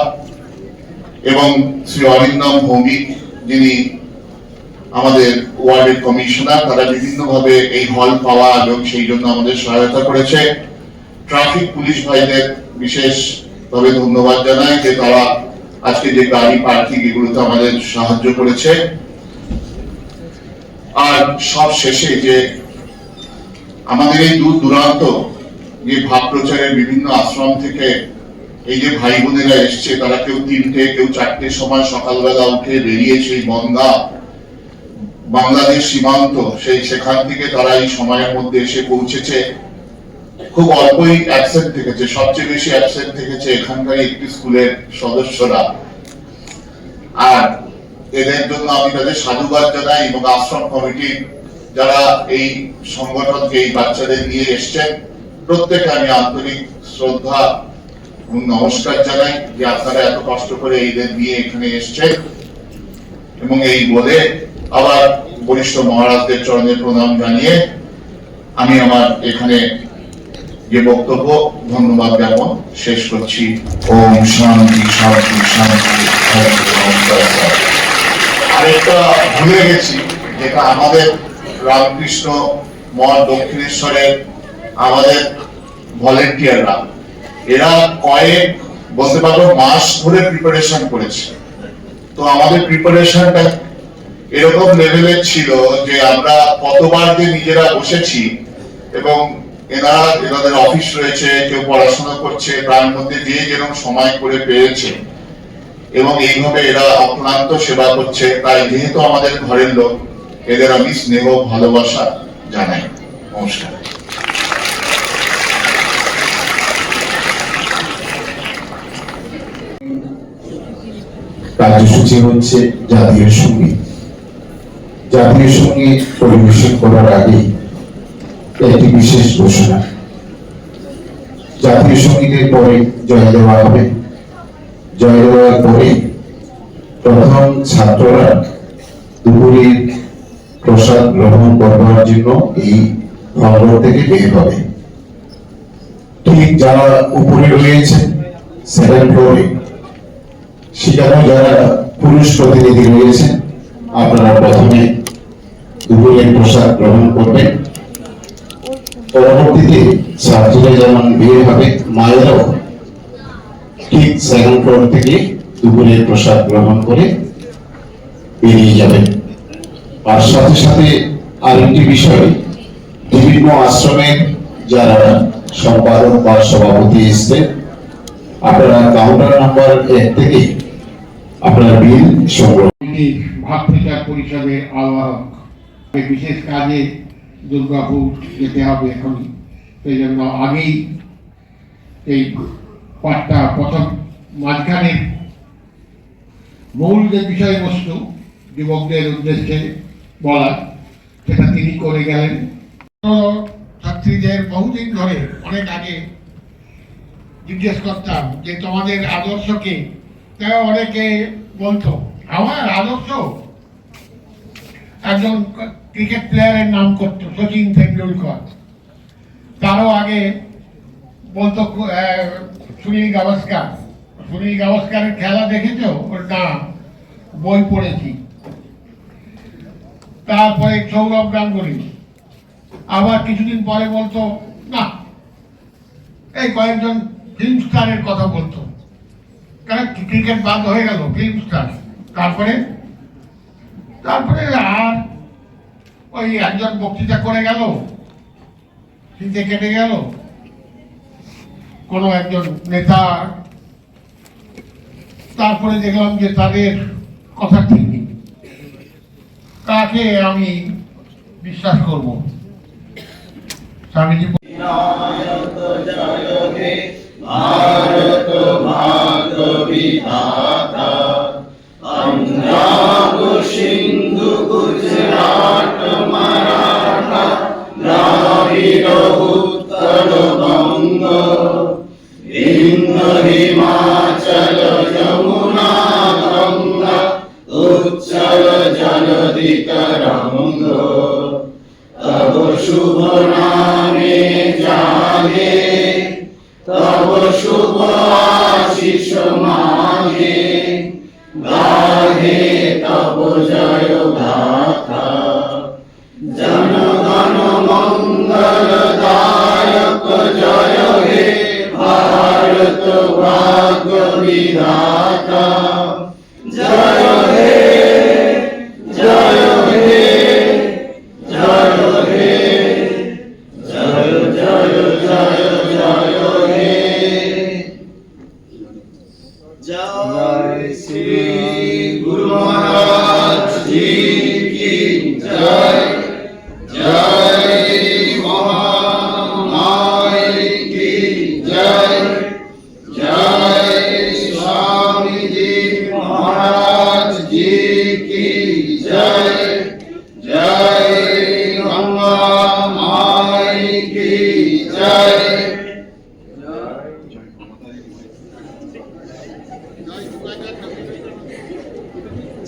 C: এবং শ্রী অরিন্দম ভৌমিক, যিনি আমাদের ওয়ার্ডের কমিশনার। তারা বিভিন্নভাবে এই হল পাওয়া এবং সেই জন্য আমাদের সহায়তা করেছে। ট্রাফিক পুলিশ ভাইদের বিশেষভাবে ধন্যবাদ জানাই যে তারা আজকে যে গাড়ি পার্কিং এগুলোতে আমাদের সাহায্য করেছে। আর সব শেষে যে আমাদের এই দূর দূরান্ত যে ভাব প্রচারের বিভিন্ন আশ্রম থেকে এই যে ভাই বোনেরা এসছে, তারা কেউ 3টে কেউ 4টের সময় সকালবেলা উঠে বেরিয়ে সেই বনগাঁ বাংলাদেশ সীমান্ত সেখান থেকে তারা এই সময়ের মধ্যে এসে পৌঁছেছে। খুব অল্পই অ্যাবসেন্ট থেকেছে, সবচেয়ে বেশি অ্যাবসেন্ট থেকেছে এখানকার একটি স্কুলের সদস্যরা। আর এদের জন্য আমি তাদের সাধুবাদ জানাই এবং আশ্রম কমিটির যারা এই সংগঠনকে এই বাচ্চাদের নিয়ে এসছেন প্রত্যেকে আমি আন্তরিক শ্রদ্ধা এবং নমস্কার জানাই যে আপনারা এত কষ্ট করে এইদের নিয়ে এখানে এসছেন। এবং এই বলে আবার বরিষ্ঠ মহারাজদের চরণে প্রণাম জানিয়ে আমি আমার এখানে যে বক্তব্য ধন্যবাদ জ্ঞাপন শেষ করছি। ওম শান্তি শান্তি শান্তি। আরেকটা ভুলে গেছি, যেটা আমাদের রামকৃষ্ণ মঠ দক্ষিণেশ্বরের আমাদের ভলেন্টিয়াররা, এরা বলতে পারবো মাস ধরে প্রিপারেশন করেছে। তো আমাদের প্রিপারেশনটা এরকম লেভেলের ছিল যে আমরা কতবার যে নিজেরা বসেছি এবং এনাদের অফিস রয়েছে, কেউ পড়াশোনা করছে, তার মধ্যে যে যেরকম সময় করে পেয়েছে এবং এইভাবে এরা অক্লান্ত সেবা করছে। তাই যেহেতু আমাদের ঘরের লোক, এদের আমি স্নেহ ভালোবাসা জানাই। নমস্কার।
H: কার্যসূচি হচ্ছে জাতীয় সঙ্গীত। জাতীয় সঙ্গীত পরিবেশন করার আগে একটি বিশেষ ঘোষণা। জাতীয় সঙ্গীতের পরে জয় দেওয়া হবে। জয় দেওয়ার পরে ছাত্ররা দুপুরের প্রসাদ গ্রহণ করবার জন্য এই হল থেকে বের হবে। ঠিক যারা উপরে রয়েছে সেকেন্ড ফ্লোরে, সেখানেও যারা পুরুষ প্রতিনিধি রয়েছেন, আপনারা প্রথমে দুপুরের প্রসাদ গ্রহণ করবেন। পরবর্তীতে ছাত্রীরা যেমন বের হবে, মায়েরাও ঠিক সেকেন্ড ফ্লোর থেকে দুপুরের প্রসাদ গ্রহণ করে বেরিয়ে যাবেন। আর সাথে সাথে আরেকটি বিষয়, বিভিন্ন আশ্রমের যারা সম্পাদক বা সভাপতি এসছেন, আপনারা কাউন্টার নাম্বার 1 থেকে আপনার বিল সংগ্রহ।
C: ভাব প্রচার পরিষদের আহ্বায়ক, বিশেষ কাজে দুর্গাপুর যেতে হবে এখনই, সেই জন্য আগেই এই পাঠটা প্রথম মাঝখানে মূল যে বিষয়বস্তু যুবকদের উদ্দেশ্যে বলা, সেটা তিনি করে গেলেন। ছাত্রীদের বহুদিন ধরে, অনেক আগে জিজ্ঞেস করতাম যে তোমাদের আদর্শকে, তারা অনেকে বলতো আমার আদর্শ একজন ক্রিকেট প্লেয়ারের নাম করতো, সচিন তেন্ডুলকর। তারও আগে বলতো সুনীল গাভাস্কার। সুনীল গাভাস্কারের খেলা দেখেছ? ওর নাম বই পড়েছি। তারপরে সৌরভ গাঙ্গুলি। আবার কিছুদিন পরে বলতো না, এই কয়েকজন ফিল্ম স্টারের কথা বলতো, কারণ ক্রিকেট বাদ হয়ে গেল, ফিল্ম স্টার। তারপরে আর ওই একজন বক্তৃতা করে গেল, শীতে কেটে গেল, কোনো একজন নেতা। তারপরে দেখলাম যে তাদের কথা ঠিক নেই, কাকে আমি বিশ্বাস করব? স্বামীজি
K: ভারত ভাগ্য বিধাতা, পাঞ্জাব সিন্ধু গুজরাট মারাঠা, দ্রাবিড় উত্তর বঙ্গ, বিন্দ হিমাচল যমুনা গঙ্গা, উচ্চল জলধি তরঙ্গ, তব শুভ নামে জাগে, তব শুভ আশিস মাগে, গাহে তব জয় গাথা। জনগণ মঙ্গল দায়ক জয় হে ভারত ভাগ্য বিধাতা, জয় হে জয় হে জয় হে জয় জয় জয় জয় হে। জয় শ্রী গুরু মহারাজ জি কি জয়, জয় মহামাই কি জয়, জয় স্বামীজি মহারাজ জি কি জয়, জয় গঙ্गा মাই কি জয়।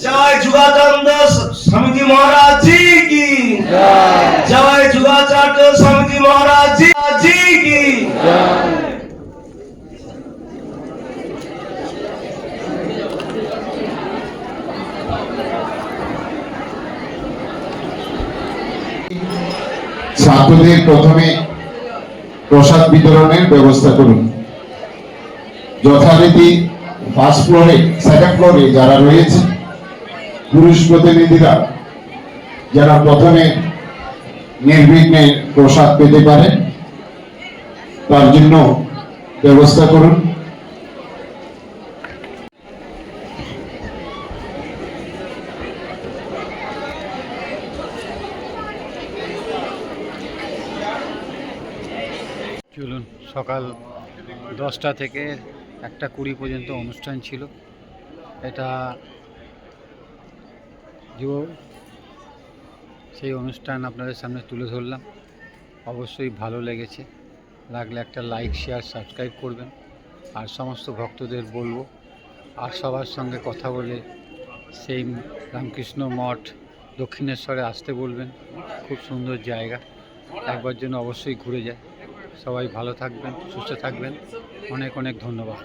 J: जय जुगाचार्य स्वामीजी महाराज जी की जय, जुगाचार्य स्वामीजी महाराज जी की
H: ছাত্রদের প্রথমে প্রসাদ বিতরণের ব্যবস্থা করুন। যথারীতি ফার্স্ট ফ্লোরে, সেকেন্ড ফ্লোরে যারা রয়েছে পুরুষ প্রতিনিধিরা, যারা প্রথমে নির্বিঘ্নে প্রসাদ পেতে পারে, তার জন্য ব্যবস্থা করুন।
B: চলুন, সকাল 10টা থেকে 1:20 পর্যন্ত অনুষ্ঠান ছিল। এটা সেই অনুষ্ঠান আপনাদের সামনে তুলে ধরলাম। অবশ্যই ভালো লেগেছে, লাগলে একটা লাইক, শেয়ার, সাবস্ক্রাইব করবেন। আর সমস্ত ভক্তদের বলবো, আর সবার সঙ্গে কথা বলে সেই রামকৃষ্ণ মঠ দক্ষিণেশ্বরে আসতে বলবেন, খুব সুন্দর জায়গা, একবার জন্য অবশ্যই ঘুরে যায়। সবাই ভালো থাকবেন, সুস্থ থাকবেন, অনেক অনেক ধন্যবাদ।